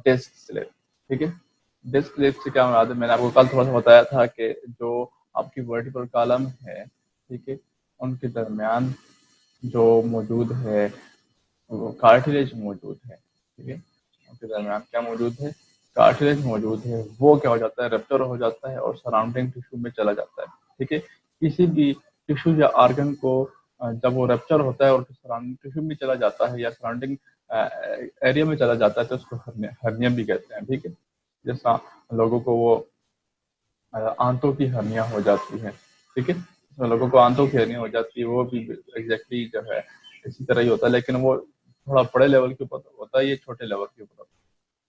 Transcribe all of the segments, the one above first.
Disc slip. ठीक है, disc slip से क्या मुराद है, मैंने आपको कल थोड़ा सा बताया था कि जो आपकी वर्टिकल कॉलम है, ठीक है, उनके दरमियान जो मौजूद है वो कार्टिलेज मौजूद है। ठीक है, उनके दरमियान क्या मौजूद है, कार्टिलेज मौजूद है। वो क्या हो जाता है, रप्चर हो जाता है और सराउंडिंग टिश्यू में चला जाता है। ठीक है, किसी भी टिश्यू या आर्गन को जब वो रप्चर होता है और सराउंडिंग टिश्यू में चला जाता है या सराउंडिंग एरिया में चला जाता है तो उसको हर्निया भी कहते हैं। ठीक है, जैसा लोगों को वो आंतों की हर्निया हो जाती है। ठीक है, तो लोगों को आंतों की हर्निया हो जाती है, वो भी एग्जैक्टली जो है इसी तरह ही होता है, लेकिन वो थोड़ा बड़े लेवल के ऊपर होता है, ये छोटे लेवल के ऊपर होता है।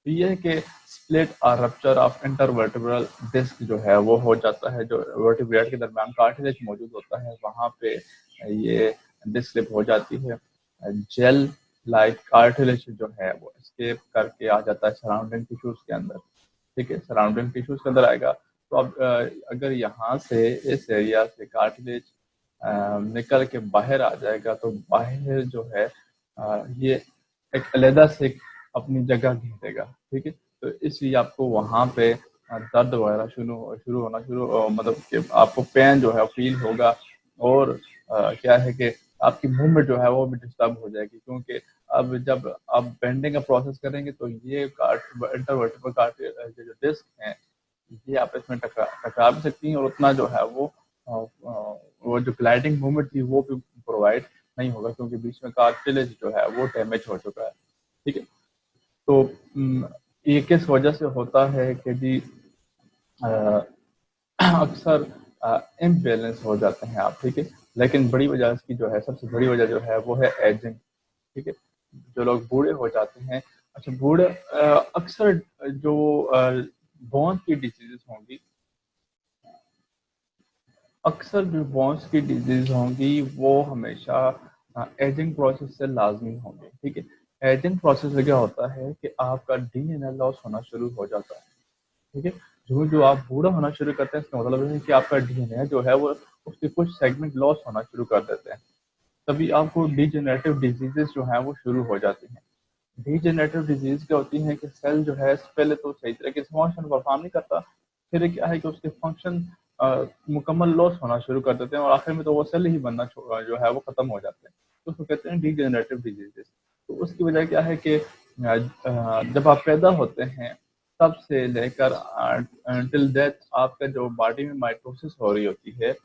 तो ये है कि स्प्लिट और रप्चर ऑफ इंटरवर्टिब्रल डिस्क जो है वो हो जाता है, जो वर्टिब्रेट के दरमियान कार्टिलेज मौजूद होता है वहाँ पे ये डिस्क स्लिप हो जाती है। जेल लाइक कार्टिलेज जो है वो एस्केप करके आ जाता है सराउंडिंग टिश्यूज के अंदर। ठीक है, सराउंडिंग टिश्यूज के अंदर आएगा। तो अब अगर यहाँ से इस एरिया से कार्टिलेज निकल के बाहर आ जाएगा तो बाहर जो है ये एक अलग से अपनी जगह घेरेगा। ठीक है, तो इसलिए आपको वहाँ पे दर्द वगैरह शुरू होना मतलब कि आपको पेन जो है फील होगा, और क्या है कि आपकी मूवमेंट जो है वो भी डिस्टर्ब हो जाएगी, क्योंकि अब जब आप बेंडिंग का प्रोसेस करेंगे तो ये इंटरवर्टिब्रल कार्टिलेज जो डिस्क हैं ये आपस में टकरा भी सकती हैं, और उतना जो है वो जो ग्लाइडिंग मूवमेंट थी वो भी प्रोवाइड नहीं होगा, क्योंकि बीच में कार्टिलेज जो है वो डैमेज हो चुका है। ठीक है, तो ये किस वजह से होता है कि जी अक्सर इम्बैलेंस हो जाते हैं आप। ठीक है, लेकिन बड़ी वजह इसकी जो है, सबसे बड़ी वजह जो है वो है एजिंग। ठीक है, जो लोग बूढ़े हो जाते हैं, अच्छा बूढ़े अक्सर जो बोन की डिजीजेस होंगी, अक्सर जो बोन्स की डिजीज होंगी वो हमेशा एजिंग प्रोसेस से लाजमी होंगे। ठीक है, एजिंग प्रोसेस में क्या होता है कि आपका डीएनए लॉस होना शुरू हो जाता है। ठीक है, जो जो आप बूढ़ा होना शुरू करते हैं इसका मतलब है कि आपका डीएनए जो है वो उसके कुछ सेगमेंट लॉस होना शुरू कर देते हैं, तभी आपको डिजेनरेटिव डिजीजेस जो है वो शुरू हो जाती हैं। डिजेनरेटिव डिजीज क्या होती है कि सेल जो है पहले तो सही तरीके से फंक्शन परफॉर्म नहीं करता, फिर क्या है कि उसके फंक्शन मुकम्मल लॉस होना शुरू कर देते हैं, और आखिर में तो वो सेल ही बनना जो है वो खत्म हो जाते हैं, तो उसको कहते हैं डिजेनरेटिव डिजीजेस। तो उसकी वजह क्या है कि जब आप पैदा होते हैं तब से लेकर टिल डेथ आपका जो बॉडी में माइटोसिस हो रही होती है,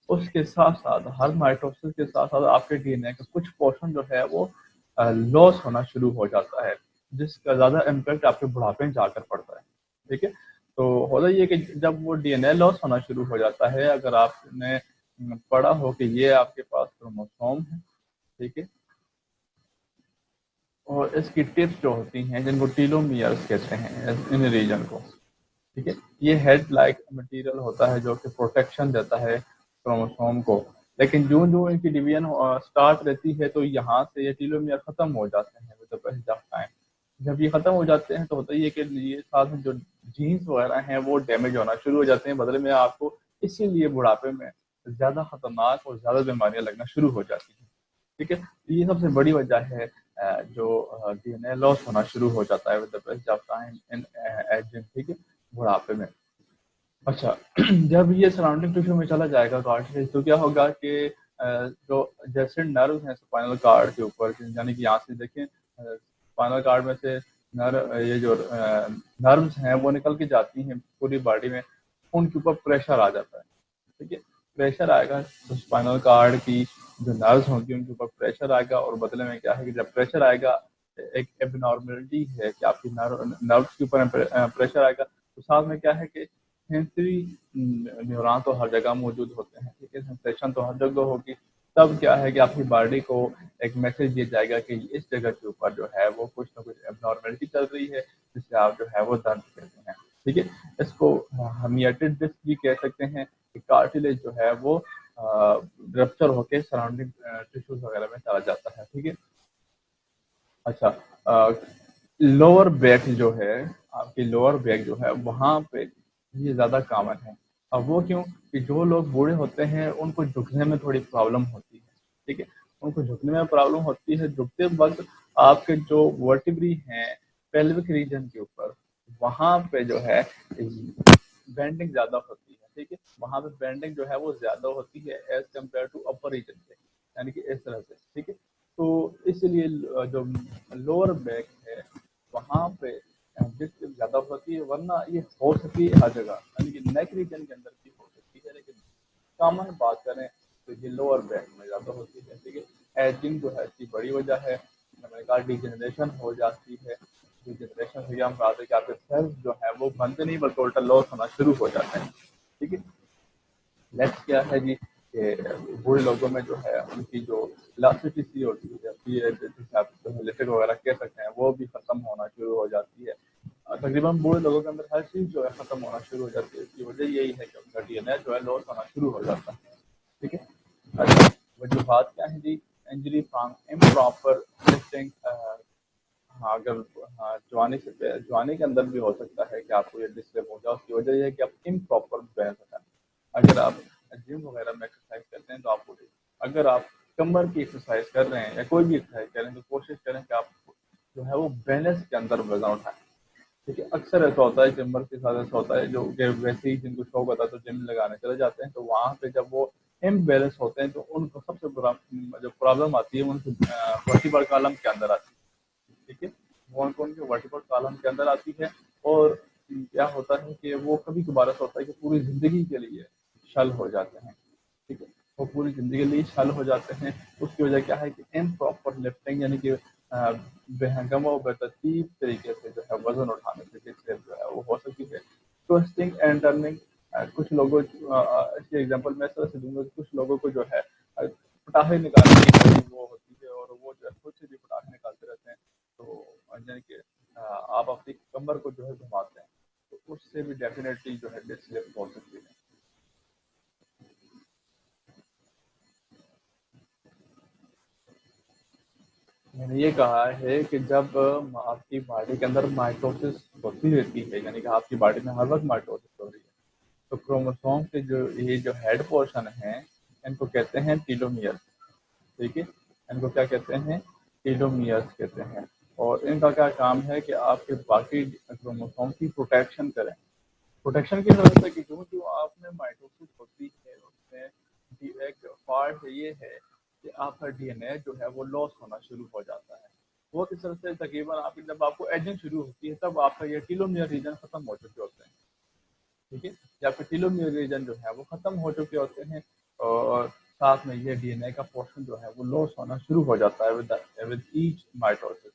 उसके साथ साथ हर माइटोसिस के साथ साथ आपके डीएनए का कुछ पोर्शन जो है वो लॉस होना शुरू हो जाता है, जिसका ज़्यादा इम्पैक्ट आपके बुढ़ापे में जाकर पड़ता है। ठीक है, तो होता ये कि जब वो डीएनए लॉस होना शुरू हो जाता है, अगर आपने पढ़ा हो कि ये आपके पास क्रोमोसोम है, ठीक है, और इसकी टिप्स जो होती हैं जिनको टीलोमियर्स कहते हैं इन रीजन को, ठीक है, ये हेड लाइक मटेरियल होता है जो कि प्रोटेक्शन देता है क्रोमोसोम को। लेकिन जो जो इनकी डिवीजन स्टार्ट रहती है तो यहाँ से ये टीलोमियर खत्म हो जाते हैं with the passage of time. जब ये खत्म हो जाते हैं तो होता ही है कि ये साथ में जो जीन्स वगैरह हैं वो डैमेज होना शुरू हो जाते हैं, बदले में आपको इसीलिए बुढ़ापे में ज़्यादा खतरनाक और ज़्यादा बीमारियां लगना शुरू हो जाती हैं। ठीक है, तो ये सबसे बड़ी वजह है जो डीएनए लॉस होना शुरू हो जाता है with the passage of time in ageing. ठीक है, बुढ़ापे में। अच्छा जब ये सराउंडिंग टिश्यू में चला जाएगा कार्टिलेज तो क्या होगा कि जो जैसे नर्व हैं स्पाइनल कार्ड के ऊपर, यानी कि यहाँ से देखें स्पाइनल कार्ड में से ये जो नर्व्स हैं वो निकल के जाती हैं पूरी बॉडी में, उनके ऊपर प्रेशर आ जाता है। ठीक है, प्रेशर आएगा तो स्पाइनल कार्ड की जो नर्व्स होंगी उनके ऊपर प्रेशर आएगा, और बदले में क्या है कि जब प्रेशर आएगा एक एबनॉर्मलिटी है कि आपकी नर्व्स के ऊपर प्रेशर आएगा, तो साथ में क्या है कि सेंसरी न्यूरॉन तो हर जगह मौजूद होते हैं। ठीक है, सेंसेशन तो हर जगह होगी, तब क्या है कि आपकी बॉडी को एक मैसेज दिया जाएगा कि इस जगह के ऊपर जो है वो कुछ ना कुछ एबनॉर्मलिटी चल रही है, जिससे आप जो है वो दर्द कहते हैं। ठीक है, इसको हर्निएटेड डिस्क भी कह सकते हैं कि कार्टिलेज जो है वो रप्चर होके सराउंडिंग टिश्यूज वगैरह में चला जाता है। ठीक है, अच्छा लोअर बैक जो है, आपकी लोअर बैक जो है वहाँ पे ये ज़्यादा कॉमन है। अब वो क्यों कि जो लोग बूढ़े होते हैं उनको झुकने में थोड़ी प्रॉब्लम होती है। ठीक है, उनको झुकने में प्रॉब्लम होती है, झुकते वक्त आपके जो वर्टिब्री हैं पेल्विक रीजन के ऊपर, वहां पे जो है बेंडिंग ज्यादा होती है, ठीक है, वहां पे बेंडिंग जो है वो ज्यादा होती है as compare to upper region पे, यानी कि इस तरह से, ठीक है। तो इसलिए जो लोअर बैक है वहां पे डिस्क ज्यादा होती है, वरना ये हो सकती है हर जगह, यानी कि नेक रीजन के अंदर भी हो सकती है, लेकिन कॉमन बात करें तो ये लोअर बैक में ज्यादा होती है, ठीक है। एजिंग जो है इसकी बड़ी वजह है, मैंने कहा डिजेनरेशन हो जाती है, डिजेनरेशन से हम कहा कि आपके सेल्स जो है वो बनते नहीं बल्कि उल्टा लॉस होना शुरू हो जाते हैं, ठीक है। नेक्स्ट क्या है जी कि बूढ़े लोगों में जो है उनकी जो इलास्टिसिटी होती है, जैसे आप लिपिड वगैरह कह सकते हैं, वो भी खत्म होना शुरू हो जाती है। तकरीबन बूढ़े लोगों के अंदर हर चीज़ जो है खत्म होना शुरू हो जाती है, इसकी वजह यही है कि उनका डीएनए जो है लॉस होना शुरू हो जाता है, ठीक है। अच्छा, वजूहात क्या है जी? इंजरी फ्रॉम इम्प्रॉपर लिफ्टिंग, हाँ अगर, हाँ जवानी के अंदर भी हो सकता है कि आपको ये डिस्टर्ब हो जाए, उसकी वजह यह है कि आप इम्प्रॉपर बैलेंस रखें। अगर आप जिम वगैरह में एक्सरसाइज करते हैं तो आपको, अगर आप कमर की एक्सरसाइज कर रहे हैं या कोई भी एक्सरसाइज कर रहे हैं तो कोशिश करें कि आप जो है वो बैलेंस के अंदर वजन उठाएं, ठीक है। अक्सर ऐसा होता है, जिमर के साथ ऐसा होता है, जो कि वैसे ही जिनको शौक होता है तो जिम लगाने चले जाते हैं, तो वहाँ पे जब वो इम्बैलेंस होते हैं तो उनको सबसे बुरा जो प्रॉब्लम आती है उनको वर्टिब्रल कॉलम के अंदर आती है, ठीक है। वो उनको उनके वर्टिब्रल कॉलम के अंदर आती है, और क्या होता है कि वो कभी कभार ऐसा होता है कि पूरी जिंदगी के लिए शल हो जाते हैं, ठीक है। वो पूरी जिंदगी के लिए शल हो जाते हैं। उसकी वजह क्या है कि इम्प्रॉपर लिफ्टिंग, यानी कि बेहंगम और बेतरतीब तरीके से जो है वजन उठाने से जिससे जो है वो हो सकती है ट्विस्टिंग एंड टर्निंग। कुछ लोगों इसके एग्जांपल मैं इस तरह से दूंगा कि कुछ लोगों को जो है पटाखे निकालने की बड़ी वो होती है, और वो जो है खुद से भी पटाखे निकालते रहते हैं, तो यानी कि आप अपनी कमर को जो है घुमाते हैं, तो उससे भी डेफिनेटली जो है डिस्लिप हो सकती है। मैंने ये कहा है कि जब आपकी बॉडी के अंदर माइटोसिस होती रहती है, यानी कि आपकी बॉडी में हर वक्त माइटोसिस हो रही है, तो क्रोमोसोम के जो ये जो हेड पोर्शन है इनको कहते हैं टीलोमियर, ठीक है। इनको क्या कहते हैं? टीलोमियर्स कहते हैं। और इनका क्या काम है कि आपके बाकी क्रोमोसोम की प्रोटेक्शन करें। प्रोटेक्शन की तरह से कि जो जो आप में माइटोसिस होती है उसमें एक पार्ट ये है कि आपका डीएनए जो है वो लॉस होना शुरू हो जाता है। वो किस तरह से, तकरीबन आपकी जब आपको एजिंग शुरू होती है तब आपका ये टीलोमियर रीजन खत्म हो चुके होते हैं, ठीक है। या फिर टीलोमियर रीजन जो है वो खत्म हो चुके होते हैं, और साथ में ये डीएनए का पोर्शन जो है वो लॉस होना शुरू हो जाता है विद ईच माइटोसिस,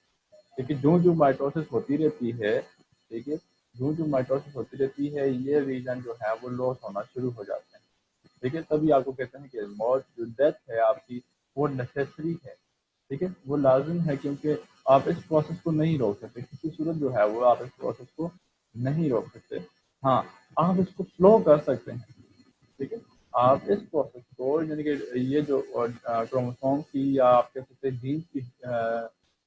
ठीक है। जो जो माइटोसिस होती रहती है, ठीक है, जो जो माइटोसिस होती रहती है ये रीजन जो है वो लॉस होना शुरू हो जाते हैं, ठीक है। तभी आपको कहते हैं कि मौत जो डेथ है आपकी वो नेसेसरी है, ठीक है, वो लाजिम है, क्योंकि आप इस प्रोसेस को नहीं रोक सकते, किसी सूरत जो है वो आप इस प्रोसेस को नहीं रोक सकते। हाँ, आप इसको स्लो कर सकते हैं, ठीक है। आप इस प्रोसेस को, यानी कि ये जो क्रोमोसोम की या आप कह सकते हैं जीन की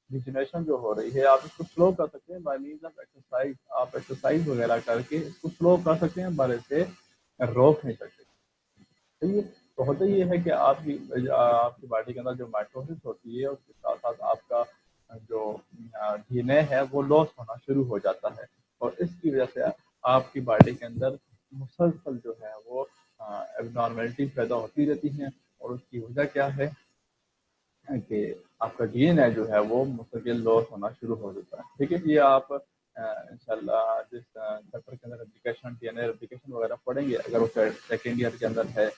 डिजनरेशन जो हो रही है, आप इसको स्लो कर सकते हैं बाय मीन्स ऑफ एक्सरसाइज। आप एक्सरसाइज वगैरह करके इसको स्लो कर सकते हैं, पर इसे रोक नहीं सकते। तो ये तो होता ये है कि आपकी बॉडी के अंदर जो माइटोसिस होती है उसके साथ साथ आपका जो डीएनए है वो लॉस होना शुरू हो जाता है, और इसकी वजह से आपकी बॉडी के अंदर मुसलसल जो है वो एबनॉर्मेलिटी पैदा होती रहती हैं, और उसकी वजह क्या है कि आपका डीएनए जो है वो मुस्तकिल लॉस होना शुरू हो जाता है, ठीक है। ये आप इंशाल्लाह जिस चैप्टर के अंदर एप्लीकेशन डीएनए एप्लीकेशन वगैरह पढ़ेंगे, अगर वो सेकेंड ईयर के अंदर है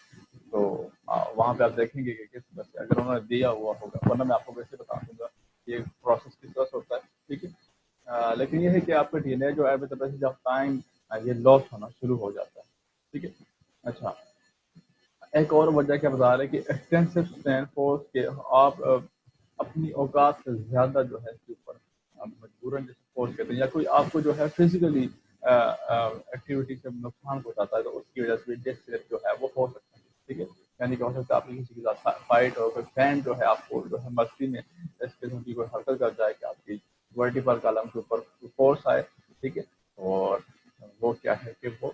तो वहाँ पे आप देखेंगे कि किस तरह से अगर उन्होंने दिया हुआ होगा, वरना मैं आपको वैसे बता दूंगा ये प्रोसेस किस तरह से होता है, ठीक है। लेकिन ये है कि आपका डीएनए जो है with the passage of time ये लॉस होना शुरू हो जाता है, ठीक है। अच्छा, एक और वजह क्या बता रहे हैं कि एक्सटेंसिव स्ट्रेन फोर्स के आप अपनी औकात से ज़्यादा जो है इसके ऊपर मजबूरन जैसे फोर्स कहते हैं, या कोई आपको जो है फिजिकली एक्टिविटी से नुकसान पहुंचाता है, तो उसकी वजह से डिस्क स्लिप जो है वो हो सकता है, ठीक है। यानी कि हो सकता है आपकी किसी के साथ फाइट हो, कोई फ्रेंड जो है आपको जो है मस्ती में इस किस्म की कोई हरकत कर जाए कि आपकी वर्टिकल कॉलम के ऊपर फोर्स आए, ठीक है। और वो क्या है कि वो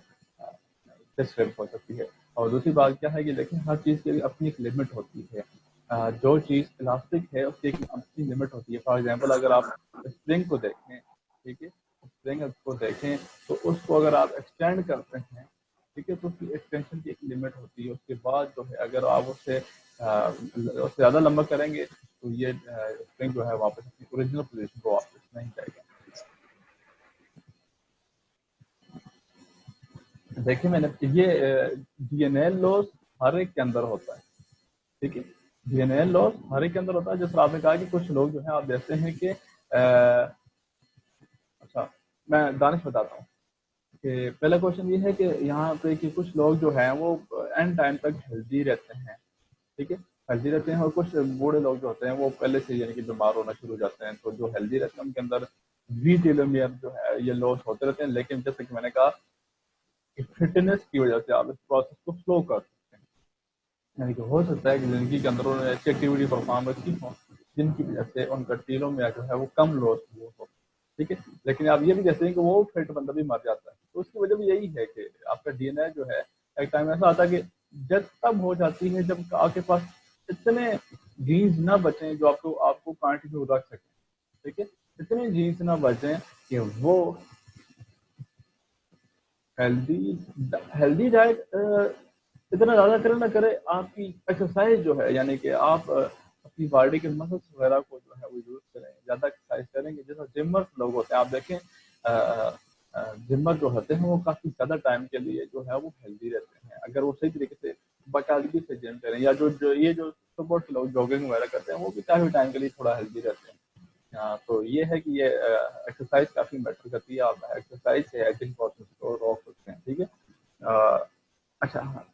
डिस्टर्ब हो सकती है। और दूसरी बात क्या है कि देखें हर चीज़ की अपनी एक लिमिट होती है। जो चीज़ इलास्टिक है उसकी एक अपनी लिमिट होती है। फॉर एग्जांपल अगर आप स्प्रिंग को देखें, ठीक देंगे उसको देखें तो उसको अगर आप एक्सटेंड करते हैं, ठीक है, तो उसकी एक्सटेंशन की एक लिमिट होती है। उसके बाद जो है अगर आप उससे ज़्यादा लंबा करेंगे तो ये स्प्रिंग जो है वापस अपनी ओरिजिनल पोजीशन को वापस नहीं जाएगा। देखिए मैंने ये डीएनए लॉस हर एक के अंदर होता है, ठीक है, डीएनए लॉस हर एक के अंदर होता है। जैसे आपने कहा कि कुछ लोग जो है आप देखते हैं कि अच्छा मैं दानिश बताता हूँ कि पहला क्वेश्चन ये है कि यहाँ पे कि कुछ लोग जो हैं वो एंड टाइम तक हेल्दी रहते हैं, ठीक है, हेल्दी रहते हैं, और कुछ बूढ़े लोग जो होते हैं वो पहले से यानी कि बीमार होना शुरू हो जाते हैं। तो जो हेल्दी रहते हैं उनके अंदर वी टेलोमियर जो है ये लॉस होते रहते हैं, लेकिन जैसे कि मैंने कहा कि फिटनेस की वजह से आप इस प्रोसेस को स्लो कर सकते हैं। यानी कि हो सकता है कि जिंदगी के अंदर उन्होंने ऐसी एक्टिविटी परफॉर्म रखी हो जिनकी वजह से उनका टीलोमियर जो है वो कम लॉस हो, ठीक है, लेकिन आप ये भी कहते हैं कि वो फिट बंदा भी मर जाता है। तो उसकी वजह भी यही है कि आपका डीएनए जो है एक टाइम ऐसा आता है कि डेथ तब हो जाती है जब आपके पास इतने जीन्स ना बचें जो आपको आपको कंटिन्यू रख सकें, ठीक है, इतने जीन्स ना बचें कि वो हेल्दी हेल्दी डाइट इतना ज़्यादा करे ना करे, आपकी एक्सरसाइज जो है यानी कि आप अपनी बॉडी के मसल्स वगैरह को जो है वो यूज़ करें, ज़्यादा एक्सरसाइज करेंगे। जैसा जिमर लोग होते हैं आप देखें, जिमर जो होते हैं वो काफ़ी ज़्यादा टाइम के लिए जो है वो हेल्दी रहते हैं अगर वो सही तरीके से बाकायदगी से जिम करें, या जो सुबह के लोग जॉगिंग वगैरह करते हैं वो भी काफ़ी टाइम के लिए थोड़ा हेल्दी रहते हैं। तो ये है कि ये एक्सरसाइज काफ़ी मैटर करती है। आप एक्सरसाइज से एजिंग प्रोसेस को रोक सकते हैं, ठीक है। अच्छा हाँ,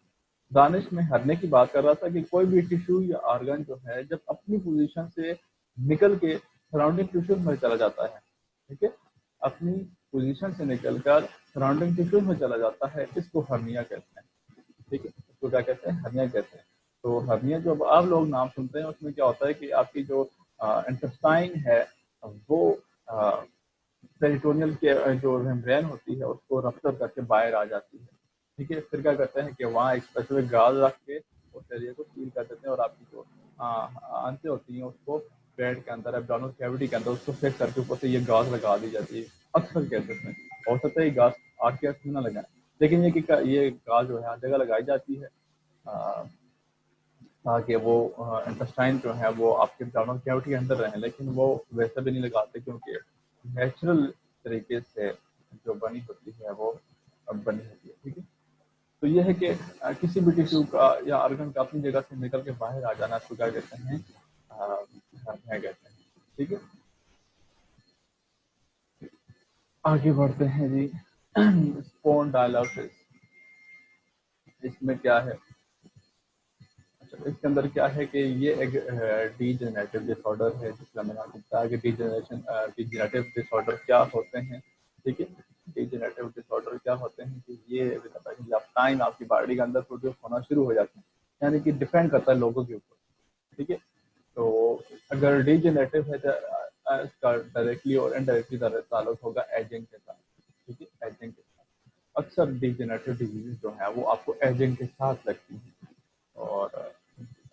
दानिश में हरने की बात कर रहा था कि कोई भी टिश्यू या ऑर्गन जो है जब अपनी पोजीशन से निकल के सराउंडिंग टिश्यूज में चला जाता है, ठीक है, अपनी पोजीशन से निकलकर सराउंडिंग टिश्यूज में चला जाता है, इसको हर्निया कहते हैं, ठीक है, इसको क्या कहते हैं, हर्निया कहते हैं। तो हर्निया जो आप लोग नाम सुनते हैं उसमें क्या होता है कि आपकी जो इंटेस्टाइन है वो पेरिटोनियल के जो मेम्ब्रेन होती है उसको रप्चर करके बाहर आ जाती है, ठीक है। फिर क्या करते हैं कि वहाँ एक स्पेसिफिक गाज रख के उस एरिया को सील कर देते हैं और आपकी जो आंतें होती हैं उसको पेट के अंदर एब्डोमिनल कैविटी के अंदर उसको फिक्स करके ऊपर से ये गाज लगा दी जाती है। अक्सर केसेस में हो सकता है ये गाज आपके हाथ में ना लगाए, लेकिन ये गाज जो है हर जगह लगाई जाती है ताकि वो इंटेस्टाइन जो है वो आपके एब्डोमिनल कैविटी के अंदर रहे, लेकिन वो वैसे भी नहीं लगाते क्योंकि नेचुरल तरीके से जो बनी होती है वो बनी होती है, ठीक है। तो ये है कि किसी भी टिश्यू का या ऑर्गन का अपनी जगह से निकल के बाहर आ जाना इसको क्या कहते हैं, कहते हैं, ठीक है। आगे बढ़ते हैं जी। स्पॉन्डाइलोसिस, इसमें क्या है, अच्छा इसके अंदर क्या है कि ये एक डीजेनरेटिव डिसऑर्डर है, जिसका मैंने आपको बताया कि डीजेनरेटिव डिसऑर्डर क्या होते हैं, ठीक है। डीजेनरेटिव डिसऑर्डर क्या होते हैं कि ये जब टाइम आपकी बॉडी के अंदर प्रोड्यूस होना शुरू हो जाते हैं, यानी कि डिपेंड करता है लोगों के ऊपर, ठीक है। तो अगर डीजेनरेटिव है तो इसका डायरेक्टली और इनडायरेक्टली ताल्लुक होगा एजिंग के साथ, ठीक है, एजिंग के साथ। अक्सर डीजेनरेटिव डिजीज जो है वो आपको एजिंग के साथ लगती है, और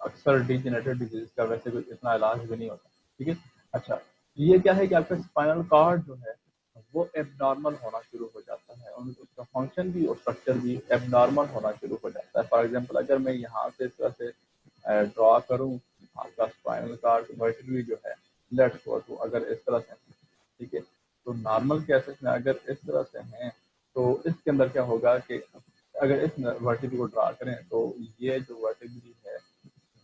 अक्सर डीजेनरेटिव डिजीज का वैसे कोई इतना इलाज भी नहीं होता, ठीक है। अच्छा ये क्या है कि आपका स्पाइनल कॉर्ड जो है वो एबनॉर्मल होना शुरू हो जाता है, और उसका फंक्शन भी और स्ट्रक्चर भी एबनॉर्मल होना शुरू हो जाता है। फॉर एग्जांपल अगर मैं यहाँ से इस तरह से ड्रॉ करूँ आपका स्पाइनल कॉर्ड वर्टिब्रली जो है लेट्स गो तो अगर इस तरह से, ठीक है, तो नॉर्मल केसेस में अगर इस तरह से हैं तो इसके अंदर क्या होगा कि अगर इस वर्टिब्रली को ड्रा करें तो ये जो वर्टिब्रली है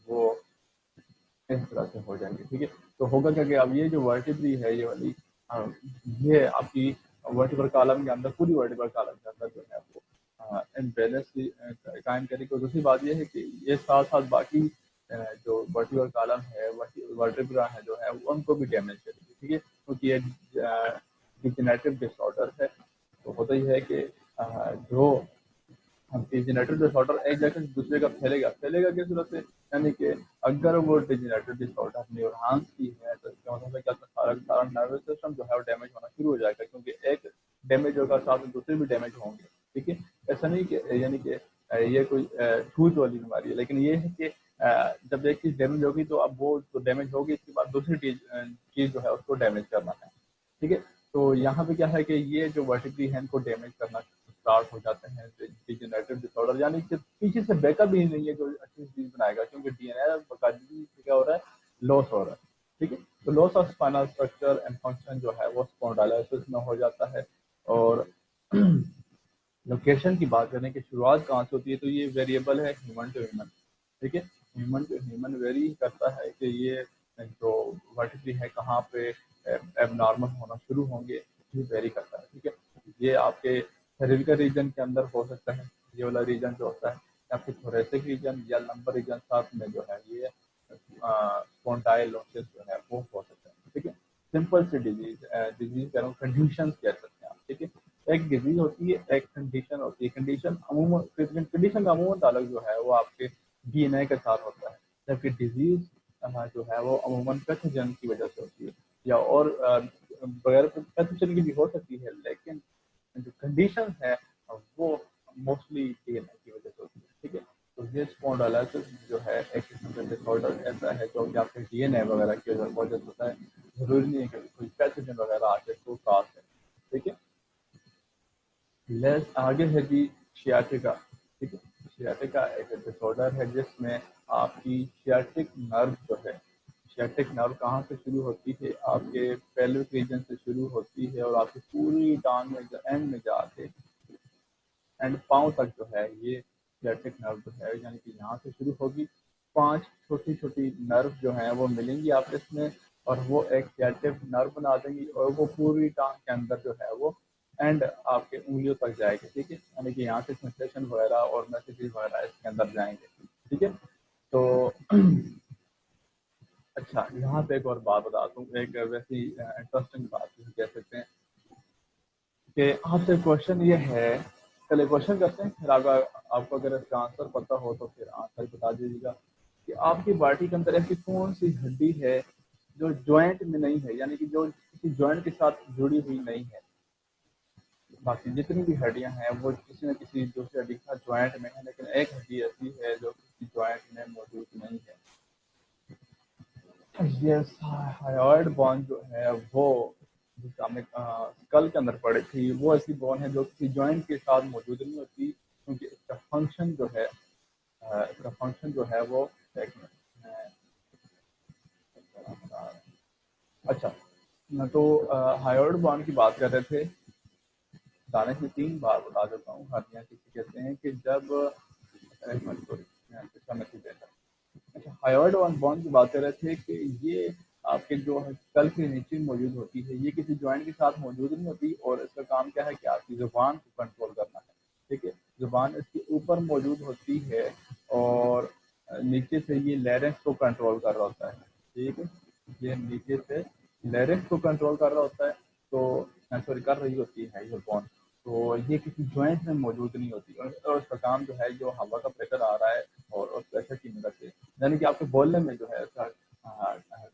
वो इस तरह से हो जाएंगे, ठीक है। तो होगा क्या कि अब ये जो वर्टिब्रली है ये वाली ये आपकी वर्टिब्रल कॉलम के अंदर, पूरी वर्टिब्रल कॉलम के अंदर जो है वो इम्बेलेंस कायम करेगी। और दूसरी बात ये है कि ये साथ साथ बाकी जो वर्टिब्रल कॉलम है वर्टिब्रा है जो है उनको भी डैमेज करेगी, ठीक है, क्योंकि ये डिजेनरेटिव डिसऑर्डर है। तो होता ही है कि जो डिजेनरेटिव डिसऑर्डर एक जगह से दूसरे का फैलेगा फैलेगा किस तरह से, यानी कि अगर वो डिजेनरेटिव डिसऑर्डर न्यूरॉन्स की है तो इसका मतलब है कि आपका सारा नर्वस सिस्टम जो है वो डैमेज होना शुरू हो जाएगा, क्योंकि एक डैमेज होगा साथ में दूसरे भी डैमेज होंगे, ठीक है। ऐसा नहीं कि यानी कि ये कोई छूत वाली बीमारी है, लेकिन ये है कि जब एक चीज़ डैमेज होगी तो अब वो जो डैमेज होगी इसके बाद दूसरी चीज़ जो है उसको डैमेज करना है, ठीक है। تو یہاں پہ کیا ہے کہ یہ جو ورٹیکلی ہیں ان کو ڈیمیج کرنا اسٹارٹ ہو جاتے ہیں ڈیجنریٹو ڈس آرڈر، یعنی کہ پیچھے سے بیک اپ ہی نہیں ہے جو اچھی چیز بنائے گا، کیونکہ ڈی این اے باقاعدگی سے کیا ہو رہا ہے، لاس ہو رہا ہے. ٹھیک ہے، تو loss of spinal structure and function جو ہے وہ اسپونڈائلسس میں ہو جاتا ہے. اور لوکیشن کی بات کریں کہ شروعات کہاں سے ہوتی ہے، تو یہ ویریبل ہے ہیومن ٹو ہیومن. ٹھیک ہے، ہیومن ٹو ہیومن ویری کرتا ہے کہ یہ جو ورٹیکلی ہے کہاں پہ ایب نارمل ہونا شروع ہوں گے، یہ ویری کرتا ہے. ٹھیک ہے، یہ آپ کے سیریویکل ریجن کے اندر ہو سکتا ہے، یہ والا ریجن جو ہوتا ہے، یا پھر تھوریسک ریجن یا لمبر ریجن ساتھ میں جو ہے یہ اسپونڈائل لوسس جو ہے وہ ہو سکتا ہے. ٹھیک ہے، سمپل سی ڈیزیز کنڈیشن کہہ سکتے ہیں آپ. ٹھیک ہے، ایک ڈیزیز ہوتی ہے، ایک کنڈیشن ہوتی ہے. کنڈیشن عموماً کنڈیشن کا عموماً تعلق جو ہے وہ آپ کے ڈی این اے کے ساتھ ہوتا ہے، جبکہ ڈیزیز جو ہے وہ عموماً پیتھوجن کی وجہ سے ہوتی ہے، یا اور بغیر پیتھوجن کی بھی ہو سکتی ہے، لیکن جو کنڈیشن ہے وہ موسٹلی ڈی این اے کی وجہ سے ہوتی ہے. ٹھیک ہے، تو یہ اسپونڈائلسس جو ہے ایک قسم کا ڈس آرڈر ایسا ہے جو کہ آپ کے ڈی این اے وغیرہ کی وجہ سے ہوتا ہے، ضروری نہیں ہے کہ کوئی پیتھوجن وغیرہ آ کے تو خاص ہے. ٹھیک ہے، آگے ہے جی شیاٹیکا. ٹھیک ہے، شیاٹیکا ایک ڈس آرڈر ہے جس میں آپ کی شیاٹک نرو جو ہے، شیاٹک نرو کہاں سے شروع ہوتی ہے، آپ کے پیلوک ریجن سے شروع ہوتی ہے اور آپ کی پوری ٹانگ میں اینڈ میں جا کے اینڈ پاؤں تک جو ہے یہ شیاٹک نرو جو ہے، یعنی کہ یہاں سے شروع ہوگی. 5 چھوٹی چھوٹی نرو جو ہیں وہ ملیں گی آپس میں اور وہ ایک شیاٹک نرو بنا دیں گی، اور وہ پوری ٹانگ کے اندر جو ہے وہ اینڈ آپ کے انگلیوں تک جائے گی. ٹھیک ہے، یعنی کہ یہاں سے سینسیشن وغیرہ اور میسیجز وغیرہ اس کے اندر جائیں گے. ٹھیک ہے، تو اچھا یہاں پہ ایک اور بات بتاتا ہوں، ایک ویسی انٹرسٹنگ بات کہہ سکتے ہیں کہ آپ سے کوشچن یہ ہے، چلے کوشچن کرتے ہیں، پھر آپ کو اگر اس کا آنسر پتہ ہو تو پھر آنسر بتا دیجیے گا کہ آپ کی باڈی کے اندر ایسی کون سی ہڈی ہے جو جوائنٹ میں نہیں ہے، یعنی کہ جو کسی جوائنٹ کے ساتھ جڑی ہوئی نہیں ہے. باقی جتنی بھی ہڈیاں ہیں وہ کسی نہ کسی دوسری ہڈی کے ساتھ جوائنٹ میں ہے، لیکن ایک ہڈی ایسی ہے جو کسی جوائنٹ میں موجود نہیں ہے. یس، ہائیوائڈ بون جو ہے وہ جس ہم نے اسکل کے اندر پڑھی تھی، وہ ایسی بون ہے جو کسی جوائنٹ کے ساتھ موجود نہیں ہوتی، کیونکہ اس کا فنکشن جو ہے وہ ایک منٹ اچھا. تو ہائیوائڈ بون کی بات کر رہے تھے. دانش میں 3 بار بتا دیتا ہوں. ہڈیاں کسی کہتے ہیں کہ جب اچھا ہائیوائڈ بون کی بات کر رہے تھے کہ یہ آپ کے جو اسکل کے نیچے موجود ہوتی ہے، یہ کسی جوائنٹ کے ساتھ موجود نہیں ہوتی، اور اس کا کام کیا ہے کہ آپ کی زبان کو کنٹرول کرنا ہے. ٹھیک ہے، زبان اس کے اوپر موجود ہوتی ہے اور نیچے سے یہ لیرنکس کو کنٹرول کر رہا ہوتا ہے. ٹھیک ہے، یہ نیچے سے لیرنکس کو کنٹرول کر رہا ہوتا ہے، تو سوری کر رہی ہوتی ہے یہ بون. تو یہ کسی جوائنٹ میں موجود نہیں ہوتی، اور اس کا کام جو ہے جو ہوا کا پریشر آ رہا ہے اور اس پریشر کی مدد سے، یعنی کہ آپ کے بولنے میں جو ہے اس کا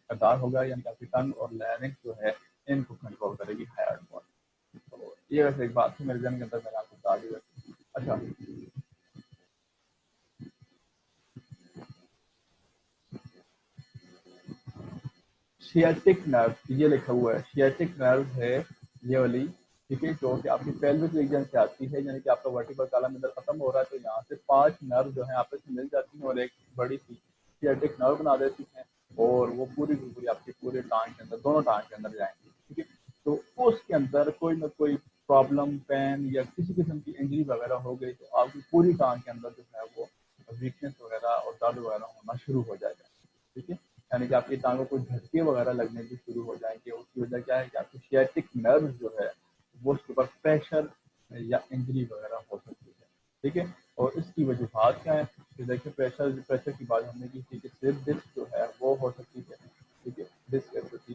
کردار ہوگا، یعنی کہ آپ کی ٹنگ اور لیرنکس جو ہے ان کو کنٹرول کرے گی ہائیوائڈ بون. تو یہ ویسے ایک بات تھی میرے ذہن کے اندر، میں نے آپ کو بتا دی. اچھا شیاٹک نرو یہ لکھا ہوا ہے، شیاٹک نرو ہے یہ والی. ٹھیک ہے، جو کہ آپ کی پیلوک ریجن سے آتی ہے، یعنی کہ آپ کا ورٹیبرل کالم ادھر ختم ہو رہا ہے، تو یہاں سے 5 نرو جو ہیں آپس میں مل جاتی ہیں اور ایک بڑی سی شیاٹک نرو بنا دیتی ہیں، اور وہ پوری کی پوری آپ کی پورے ٹانگ کے اندر، دونوں ٹانگ کے اندر جائیں گی. ٹھیک ہے، تو اس کے اندر کوئی نہ کوئی پرابلم، پین یا کسی قسم کی انجری وغیرہ ہو گئی تو آپ کی پوری ٹانگ کے اندر جو ہے وہ ویکنیس وغیرہ اور درد وغیرہ ہونا شروع ہو جائے گا. ٹھیک ہے، یعنی کہ آپ کی ٹانگوں کو جھٹکے وغیرہ لگنے بھی شروع ہو جائیں گے. اس کی وجہ کیا ہے کہ آپ کی شیاٹک نرو جو ہے وہ اس کے اوپر پریشر یا انجری وغیرہ ہو سکتی ہے. ٹھیک ہے، اور اس کی وجوہات کیا ہے کہ دیکھیں پریشر کی بات ہم نے کی تھی کہ سلپ ڈسک جو ہے وہ ہو سکتی ہے. ٹھیک ہے، ڈسک ایٹروفی.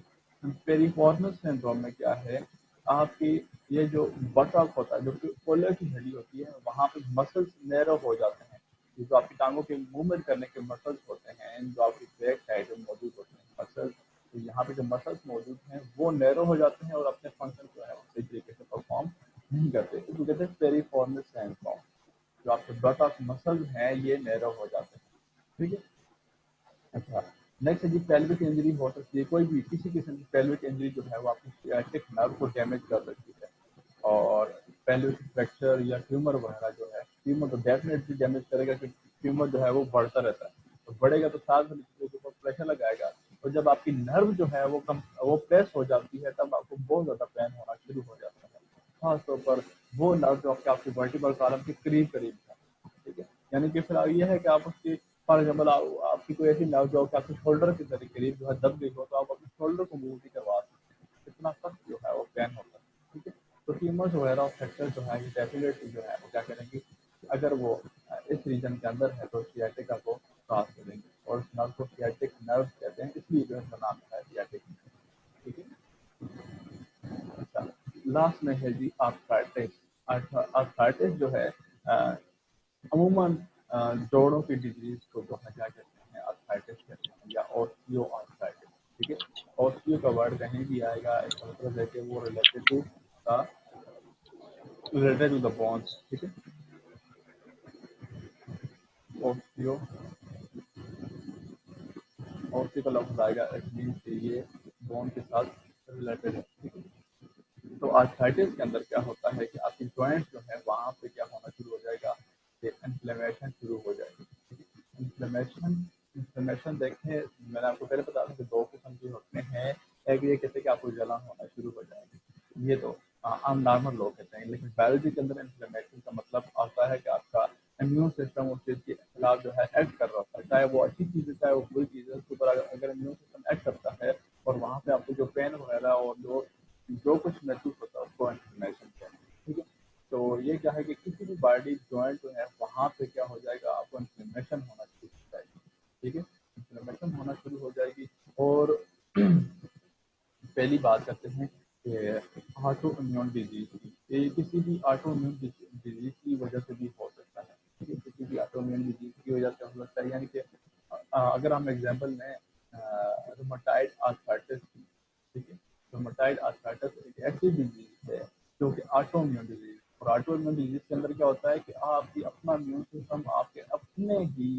پیریفارمس سنڈروم میں کیا ہے، آپ کی یہ جو بٹاک ہوتا ہے جو کہ کولر کی ہڈی ہوتی ہے، وہاں پہ مسلس نیرو ہو جاتے ہیں. جو آپ کی ٹانگوں کے موومنٹ کرنے کے مسلس ہوتے ہیں، جو آپ کی بیک سائڈ میں موجود ہوتے ہیں مسلس، تو یہاں پہ جو مسلس موجود ہیں وہ نیرو ہو جاتے ہیں اور اپنے فنکشن جو ہے صحیح طریقے سے پرفارم نہیں کرتے. اس کو کہتے ہیں پیریفارمس سنڈروم. جو آپ کے بٹاک مسلس ہیں یہ نیرو ہو جاتے ہیں. ٹھیک ہے، اچھا نیکسٹ ہے جی پیلوک انجری ہو سکتی ہے، کوئی بھی کسی قسم کی پیلوک انجری جو ہے وہ آپ کی سیاٹک نرو کو ڈیمیج کر سکتی ہے، اور پیلوک فریکچر یا ٹیومر وغیرہ جو ہے، ٹیومر تو ڈیفینیٹلی ڈیمیج کرے گا کہ ٹیومر جو ہے وہ بڑھتا رہتا ہے، تو بڑھے گا تو ساتھ میں پریشر لگائے گا، اور جب آپ کی نرو جو ہے وہ پریس ہو جاتی ہے تب آپ کو بہت زیادہ پین ہونا شروع ہو جاتا ہے، خاص طور پر وہ نرو جو آپ کے ورٹیبرل کالم کے قریب ہے، ٹھیک ہے، یعنی کہ پھر یہ ہے کہ آپ اس کی فار ایگزامپل آپ کی کوئی ایسی نرو جو کہ آپ کے شولڈر کے قریب جو ہے دب گئی ہو تو آپ اپنے شولڈر کو موو بھی کروا سکتے ہیں، اتنا سخت جو ہے وہ پین ہوتا ہے، ٹھیک ہے، تو ٹیومرز وغیرہ اور فریکچر جو ہے یہ ڈیفینیٹلی جو ہے وہ کیا کریں گے، اگر وہ اس ریجن کے اندر ہے تو سیاٹیکا کو کراس کریں گے، اور اس نرو کو سیاٹک نرو کہتے ہیں، اس لیے جو ہے اس کا نام ہے سیاٹک، ٹھیک ہے۔ اچھا، لاسٹ میں ہے جی آرتھرائٹس۔ آرتھرائٹس جو ہے عموماً جوڑوں کی ڈیزیز کو جو ہے کیا کہتے ہیں، آرتھرائٹس کہتے ہیں یا اوسٹیو آرتھرائٹس، ٹھیک ہے، اوسٹیو کا ورڈ کہیں بھی آئے گا اس کا مطلب ہے کہ وہ ریلیٹڈ ٹو دا بونس، ٹھیک ہے، اوسٹیو اوسٹیو کا لفظ آئے گا، اٹ مینس کہ یہ بون کے ساتھ ریلیٹڈ ہے، ٹھیک ہے، تو آرتھرائٹس کے اندر کیا ہوتا ہے کہ آپ کی جوائنٹ جو ہے وہاں پہ کیا ہونا شروع ہو جائے گا کہ انفلیمیشن شروع ہو جائے گی، انفلیمیشن دیکھیں میں نے آپ کو پہلے بتا دوں کہ دو قسم کے ہوتے ہیں، ایک یہ کہتے ہیں کہ آپ کو جلن ہونا شروع ہو جائے گی، یہ تو عام نارمل لوگ کہتے ہیں، لیکن بایولوجی کے اندر انفلیمیشن کا مطلب آتا ہے کہ آپ کا امیون سسٹم اس چیز کے خلاف جو ہے ایکٹ کر رہا ہوتا ہے، چاہے وہ اچھی چیز ہے چاہے وہ بری چیز ہے، اس کے اوپر اگر امیون سسٹم ایکٹ کرتا ہے اور وہاں پہ آپ کو جو پین وغیرہ اور جو کچھ محسوس ہوتا ہے اس کو انفلیمیشن کہتے ہیں، ٹھیک ہے، تو یہ کیا ہے کہ کسی بھی باڈی جوائنٹ جو ہے وہاں پہ کیا ہو جائے گا، آپ کو انفلیمیشن ہونا شروع ہو جائے گی، ٹھیک ہے، انفلیمیشن ہونا شروع ہو جائے گی، اور پہلی بات کرتے ہیں کہ آٹو امیون ڈیزیز کی، یہ کسی بھی آٹو امیون ڈیزیز کی وجہ سے بھی ہو سکتا ہے، ٹھیک ہے، کسی بھی آٹو امیون ڈیزیز کی وجہ سے ہو سکتا ہے، یعنی کہ اگر ہم ایگزامپل لیں روماٹائڈ آرتھرائٹس کی، ٹھیک ہے، روماٹائڈ آرتھرائٹس ایک ایسی ڈیزیز ہے جو کہ آٹو امیون ڈیزیز، اور آٹو امیون ڈیزیز کے اندر کیا ہوتا ہے کہ آپ کی اپنا امیون سسٹم آپ کے اپنے ہی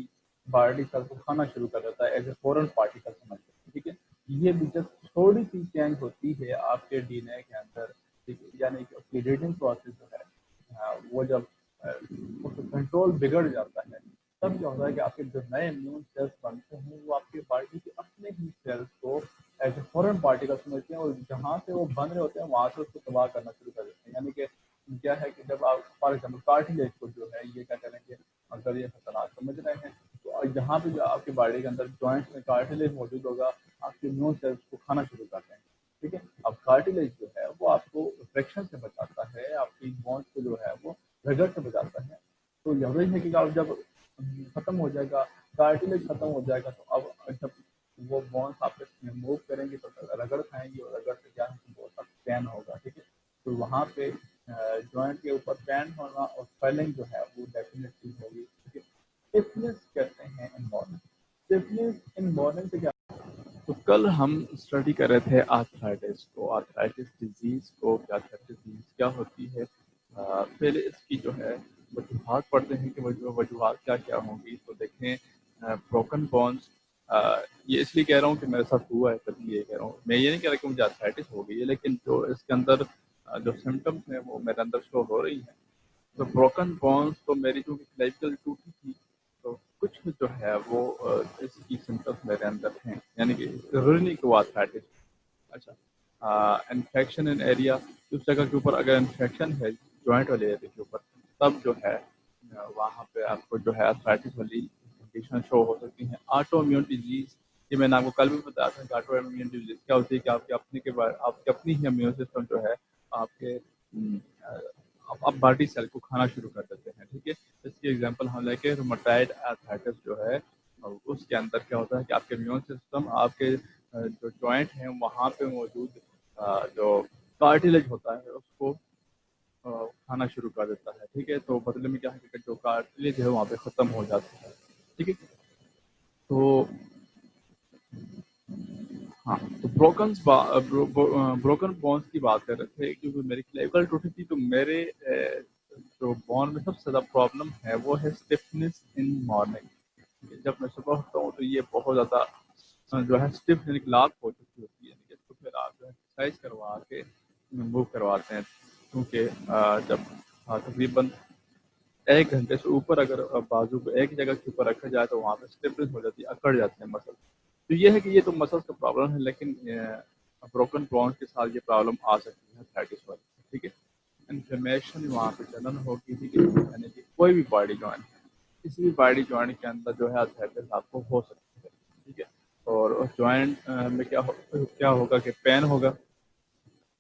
باڈی سیل کو کھانا شروع کر دیتا ہے ایز اے فورن پارٹیکل سمجھ کے، ٹھیک ہے، یہ بھی جب تھوڑی سی چینج ہوتی ہے آپ کے ڈی این اے کے اندر، ٹھیک ہے، یعنی کہ اس کی ریڈنگ پروسیس جو ہے وہ جب اس کا کنٹرول بگڑ جاتا ہے تب کیا ہوتا ہے کہ آپ کے جو نئے امیون سیلس بنتے ہیں وہ آپ کے باڈی کے اپنے ہی سیلس کو ایز اے فورن پارٹیکل سمجھتے ہیں، اور جہاں سے وہ بن رہے ہوتے ہیں وہاں سے اس کو تباہ کرنا شروع کر دیتے ہیں، یعنی کہ کیا ہے کہ جب آپ فار ایگزامپل کارٹلیج کو جو ہے یہ کیا کریں گے، اگر یہ خطرات سمجھ رہے ہیں تو جہاں پہ جو آپ کی باڈی کے اندر جوائنٹس میں کارٹلیج موجود ہوگا آپ کے امیون سیلس کو کھانا شروع کرتے ہیں، ٹھیک ہے، اب کارٹلیج جو ہے وہ آپ کو انفیکشن سے بچاتا ہے، آپ کی بونس کو جو ہے وہ رگڑ سے بچاتا ہے، تو یہ ہے کہ آپ جب ختم ہو جائے گا کارٹلیج ختم ہو جائے گا تو اب جب وہ بونس آپ موو کریں گے تو رگڑ کھائیں گے، اور رگڑ سے کیا ہے کہ بہت سخت پین ہوگا، ٹھیک ہے، تو وہاں پہ جوائنٹ کے اوپر پین ہونا اور سویلنگ جو ہے وہ ڈیفینیٹلی ہوگی، ٹھیک ہے، اسٹفنس کہتے ہیں ان مارننگ، اسٹفنس ان مارننگ سے کیا، تو کل ہم اسٹڈی کر رہے تھے آرتھرائٹس کو، آرتھرائٹس ڈیزیز کو، کہ آرتھرائٹس ڈیزیز کیا ہوتی ہے، پہلے اس کی جو ہے وجوہات پڑھتے ہیں کہ وجوہات کیا کیا ہوں گی، تو دیکھیں بروکن بونس، یہ اس لیے کہہ رہا ہوں کہ میرے ساتھ ہوا ہے تبھی یہ کہہ رہا ہوں، میں یہ نہیں کہہ رہا کہ مجھے آرتھرائٹس ہو گئی ہے، لیکن جو اس کے اندر جو سمٹمس ہیں وہ میرے اندر شو ہو رہی ہیں، تو بروکن بونس تو میری جو کلیویکل ٹوٹی تھی تو کچھ جو ہے وہ اس کی سمٹمس میرے اندر ہیں، یعنی کہ ضروری نہیں کہ وہ آرتھرائٹس، اچھا، انفیکشن ان ایریا، اس جگہ کے اوپر اگر انفیکشن ہے جوائنٹ والے ایریا کے اوپر تب جو ہے وہاں پہ آپ کو جو ہے آرتھرائٹس والی کنڈیشن شو ہو سکتی ہیں، آٹو امیون ڈیزیز، یہ میں نے آپ کو کل بھی بتایا تھا کہ آٹو امیون ڈیزیز کیا ہوتی ہے کہ آپ کے اپنی ہی امیون سسٹم جو ہے آپ کے آپ باڈی سیل کو کھانا شروع کر دیتے ہیں، ٹھیک ہے، اس کی ایگزامپل ہم لے کے روماٹائڈ آرتھرائٹس جو ہے اس کے اندر کیا ہوتا ہے کہ آپ کے امیون سسٹم آپ کے جو جوائنٹ ہیں وہاں پہ موجود جو کارٹیلیج ہوتا ہے اس کو کھانا شروع کر دیتا ہے، ٹھیک ہے، تو بدلے میں کیا ہے کہ جو کارٹیلیج ہے وہاں پہ ختم ہو جاتا ہے، ٹھیک ہے، تو ہاں، تو بروکن بونس کی بات کر رہے تھے کیونکہ میری کلیویکل ٹوٹی تھی، تو میرے جو بون میں سب سے زیادہ پرابلم ہے وہ ہے اسٹفنس ان مارننگ، جب میں صبح اٹھتا ہوں تو یہ بہت زیادہ جو ہے اسٹف یعنی لاک ہو چکی ہوتی ہے، یعنی کہ اس کو پھر آپ جو ہے ایکسرسائز کروا کے موو کرواتے ہیں، کیونکہ جب تقریباً 1 گھنٹے سے اوپر اگر بازو کو ایک جگہ کے اوپر رکھا جائے تو وہاں پہ اسٹیفنس ہو جاتی ہے، اکڑ جاتے ہیں مسل. تو یہ ہے کہ یہ تو مسلس کا پرابلم ہے، لیکن بروکن بون کے ساتھ یہ پرابلم آ سکتی ہے تھائٹس والی. ٹھیک ہے، انفلیمیشن وہاں پہ جنن ہوگی، یعنی کہ کوئی بھی باڈی جوائنٹ کسی بھی باڈی جوائنٹ کے اندر جو ہے آرتھرائٹس آپ کو ہو سکتی ہے. ٹھیک ہے، اور اس جوائنٹ میں کیا ہوگا کہ پین ہوگا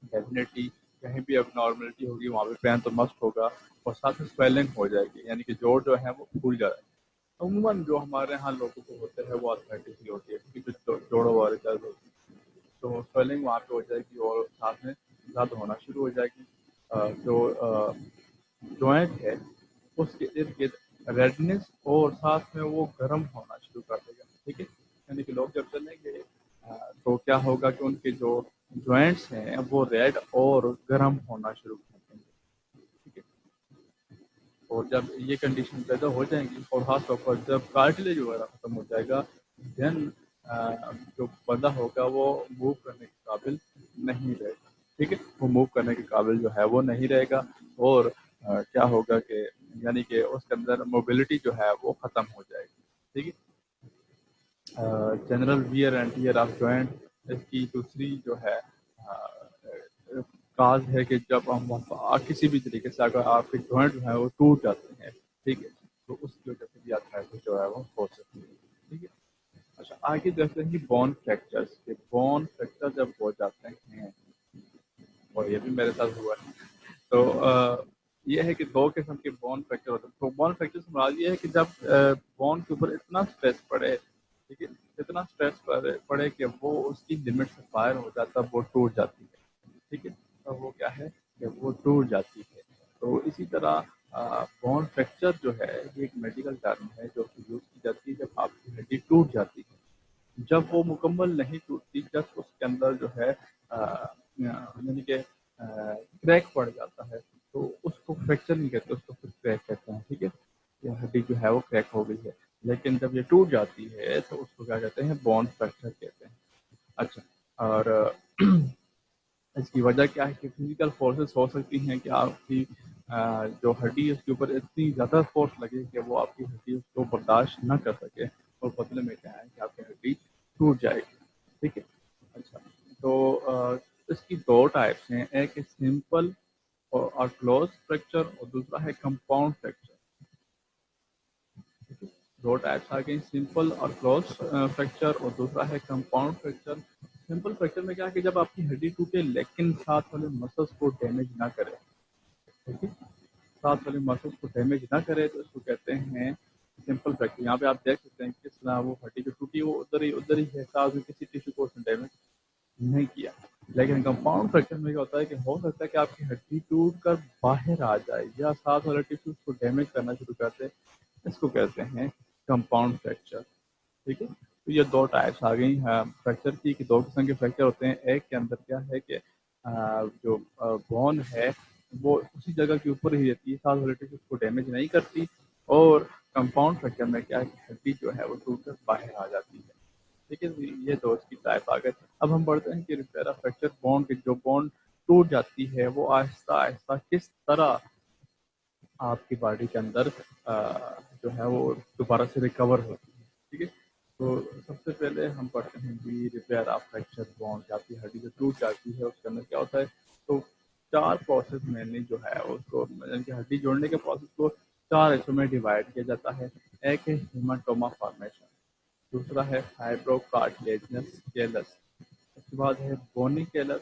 ڈیفینیٹلی، کہیں بھی اب نارملٹی ہوگی وہاں پہ پین تو مسٹ ہوگا، اور ساتھ میں سویلنگ ہو جائے گی، یعنی کہ جوڑ جو ہے وہ پھول جائے گا. عموماً جو ہمارے ہاں لوگوں کو ہوتے ہیں وہ آرتھرائٹس ہی ہوتی ہے، کیونکہ جوڑوں والے درد ہوتی ہے، تو سویلنگ وہاں پہ ہو جائے گی اور ساتھ میں درد ہونا شروع ہو جائے گی. جو جوائنٹ ہے اس کے ارد گرد ریڈنس اور ساتھ میں وہ گرم ہونا شروع کر دے گا. ٹھیک ہے، یعنی کہ لوگ جب چلیں گے تو کیا ہوگا کہ ان کے جو جوائنٹس ہیں وہ ریڈ اور گرم ہونا شروع کر دیں گے. ٹھیک ہے، اور جب یہ کنڈیشن پیدا ہو جائیں گی اور خاص طور پر جب کارٹلیج وغیرہ ختم ہو جائے گا، دین جو بندہ ہوگا وہ موو کرنے کے قابل نہیں رہے گا. ٹھیک ہے، وہ موو کرنے کے قابل جو ہے وہ نہیں رہے گا، اور کیا ہوگا کہ یعنی کہ اس کے اندر موبلٹی جو ہے وہ ختم ہو جائے گی. ٹھیک ہے، general wear and tear of joint اس کی دوسری جو ہے کاز ہے کہ جب ہم کسی بھی طریقے سے اگر آپ کے جوائنٹ جو ہے وہ ٹوٹ جاتے ہیں، ٹھیک ہے، تو اس کی وجہ سے بھی آرتھرائٹس جو ہے وہ ہو سکتی ہے. ٹھیک ہے، اچھا آگے دیکھتے ہیں کہ بون فریکچرز کے بون فریکچر جب ہو جاتے ہیں، اور یہ بھی میرے ساتھ ہوا ہے، تو یہ ہے کہ 2 قسم کے بون فریکچر ہوتے ہیں. تو بون فریکچر سے مراد یہ ہے کہ جب بون کے اوپر اتنا اسٹریس پڑے، ٹھیک ہے، اتنا اسٹریس پڑے کہ وہ اس کی لمٹ سے باہر ہو جاتا ہے، وہ ٹوٹ جاتی ہے. ٹھیک ہے، تو وہ کیا ہے کہ وہ ٹوٹ جاتی ہے. تو اسی طرح بون فریکچر جو ہے یہ ایک میڈیکل ٹرم ہے جو یوز کی جاتی ہے جب آپ کی ہڈی ٹوٹ جاتی ہے. جب وہ مکمل نہیں ٹوٹتی، جب اس کے اندر جو ہے یعنی کہ کریک پڑ جاتا ہے، تو اس کو فریکچر نہیں کہتے، اس کو پھر کریک کہتے ہیں. ٹھیک ہے، یہ ہڈی جو ہے وہ کریک ہو گئی ہے، لیکن جب یہ ٹوٹ جاتی ہے تو اس کو کیا کہتے ہیں؟ بون فریکچر کہتے ہیں. اچھا، اور اس کی وجہ کیا ہے کہ فزیکل فورسز ہو سکتی ہیں کہ آپ کی جو ہڈی ہے اس کے اوپر اتنی زیادہ فورس لگے کہ وہ آپ کی ہڈی اس کو برداشت نہ کر سکے، اور بدلے میں کیا ہے کہ آپ کی ہڈی ٹوٹ جائے گی. ٹھیک ہے، اچھا، تو اس کی 2 ٹائپس ہیں، ایک ہے سمپل اور کلوز فریکچر، اور دوسرا ہے کمپاؤنڈ فریکچر. 2 ٹائپس آ گئی، سمپل اور کلوز فریکچر، اور دوسرا ہے کمپاؤنڈ فریکچر. سمپل فریکچر میں کیا ہے کہ جب آپ کی ہڈی ٹوٹے لیکن ساتھ والے مسلس کو ڈیمیج نہ کرے. ٹھیک ہے، ساتھ والے مسلس کو ڈیمیج نہ کرے تو اس کو کہتے ہیں سمپل فریکچر. یہاں پہ آپ دیکھ سکتے ہیں کس طرح وہ ہڈی جو ٹوٹی وہ ادھر ہی ہے، ساتھ میں کسی ٹیشو کو اس نے ڈیمیج نہیں کیا. لیکن کمپاؤنڈ فریکچر میں کیا ہوتا ہے کہ ہو سکتا ہے کہ آپ کی ہڈی ٹوٹ کر باہر آ جائے یا ساتھ والے ٹیشو کو ڈیمیج کرنا شروع کر دے، اس کو کہتے ہیں کمپاؤنڈ فریکچر. ٹھیک ہے، تو یہ 2 ٹائپس آ گئی ہیں فریکچر کی، کہ 2 قسم کے فریکچر ہوتے ہیں. ایک کے اندر کیا ہے کہ جو بون ہے وہ اسی جگہ کے اوپر ہی رہتی ہے، ساتھ والے ٹیشو کو ڈیمیج نہیں کرتی، اور کمپاؤنڈ فریکچر میں کیا ہے کہ ہڈی جو ہے وہ ٹوٹ کر باہر آ جاتی ہے. ٹھیک ہے، یہ 2 اس کی ٹائپ آ گئے. اب ہم بڑھتے ہیں کہ ریپیئر آف فریکچر بون کی جو بون ٹوٹ جاتی ہے وہ آہستہ آہستہ کس طرح آپ کی باڈی کے اندر جو ہے وہ دوبارہ سے ریکور ہوتی ہے. ٹھیک ہے، تو سب سے پہلے ہم پڑھتے ہیں کہ ریپیئر آف فریکچر بون، آپ کی ہڈی جو ٹوٹ جاتی ہے اس کے اندر کیا ہوتا ہے. تو 4 پروسیس مینلی جو ہے اس کو یعنی کہ ہڈی جوڑنے کے پروسیس کو 4 حصوں میں ڈیوائڈ کیا جاتا ہے. ایک ہے ہیماٹوما فارمیشن، دوسرا ہے فائبرو کارٹلیجنس کیلس، اس کے بعد ہے بونی کیلس،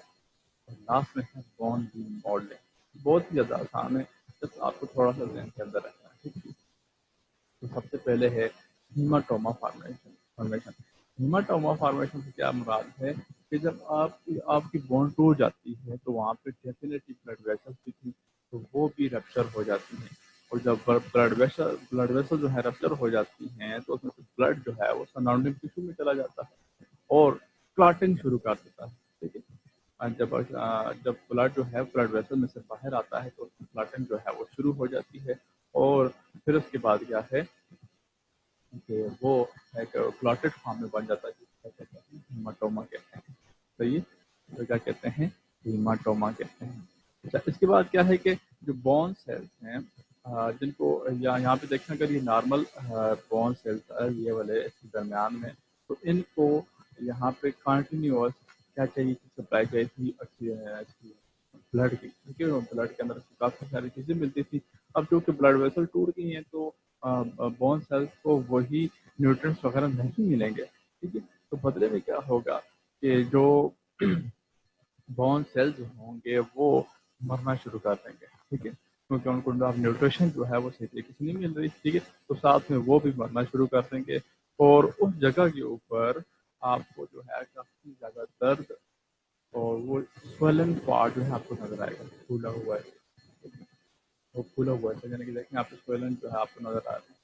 اور لاسٹ میں ہے بون ریموڈلنگ. بہت ہی زیادہ آسان ہے، بس آپ کو تھوڑا سا ذہن کے اندر رکھنا ہے. ٹھیک ہے، تو سب سے پہلے ہے ہیماٹوما فارمیشن. ہیماٹوما فارمیشن سے کیا مراد ہے کہ جب آپ کی بون ٹوٹ جاتی ہے تو وہاں پہ ڈیفینیٹلی بلڈ ویسلز بھی تھی تو وہ بھی رپچر ہو جاتی ہیں، اور جب بلڈ ویسل جو ہے رپچر ہو جاتی ہیں تو اس میں سے بلڈ جو ہے وہ سراؤنڈنگ ٹیشو میں چلا جاتا ہے اور کلاٹنگ شروع کر دیتا ہے. ٹھیک ہے، جب بلڈ جو ہے بلڈ ویسل میں سے باہر آتا ہے تو کلاٹنگ جو ہے وہ شروع ہو جاتی ہے، اور پھر اس کے بعد کیا ہے کہ وہ ایک کلاٹڈ فارم میں بن جاتا ہے हीमाटोमा कहते हैं। तो ये तो क्या कहते हैं, हीमाटोमा कहते हैं। अच्छा, इसके बाद क्या है कि जो बोन सेल्स हैं जिनको यहाँ पे देखें, अगर ये नॉर्मल बोन सेल्स है ये वाले इसके दरमियान में, तो इनको यहाँ पे कंटिन्यूअस क्या चाहिए थी, सप्लाई चाहिए थी अच्छी ब्लड की, ठीक है। ब्लड के अंदर काफ़ी सारी चीज़ें मिलती थी। अब चूँकि ब्लड वेसल टूट गई हैं तो बोन सेल्स को वही न्यूट्रिएंट्स वगैरह नहीं मिलेंगे, ठीक है। तो बदले में क्या होगा कि जो बोन सेल्स होंगे वो मरना शुरू कर देंगे, ठीक है, क्योंकि उनको अब न्यूट्रिशन जो है वो सही तरीके से नहीं मिल रही, ठीक है। तो साथ में वो भी मरना शुरू कर देंगे और उस जगह के ऊपर आपको जो है काफ़ी ज़्यादा दर्द और वो स्वेलन पार्ट जो है आपको नजर आएगा, फूला हुआ है, वो फूला हुआ है, यानी कि देखें आपको स्वेलन जो है आपको नजर आ रहा है।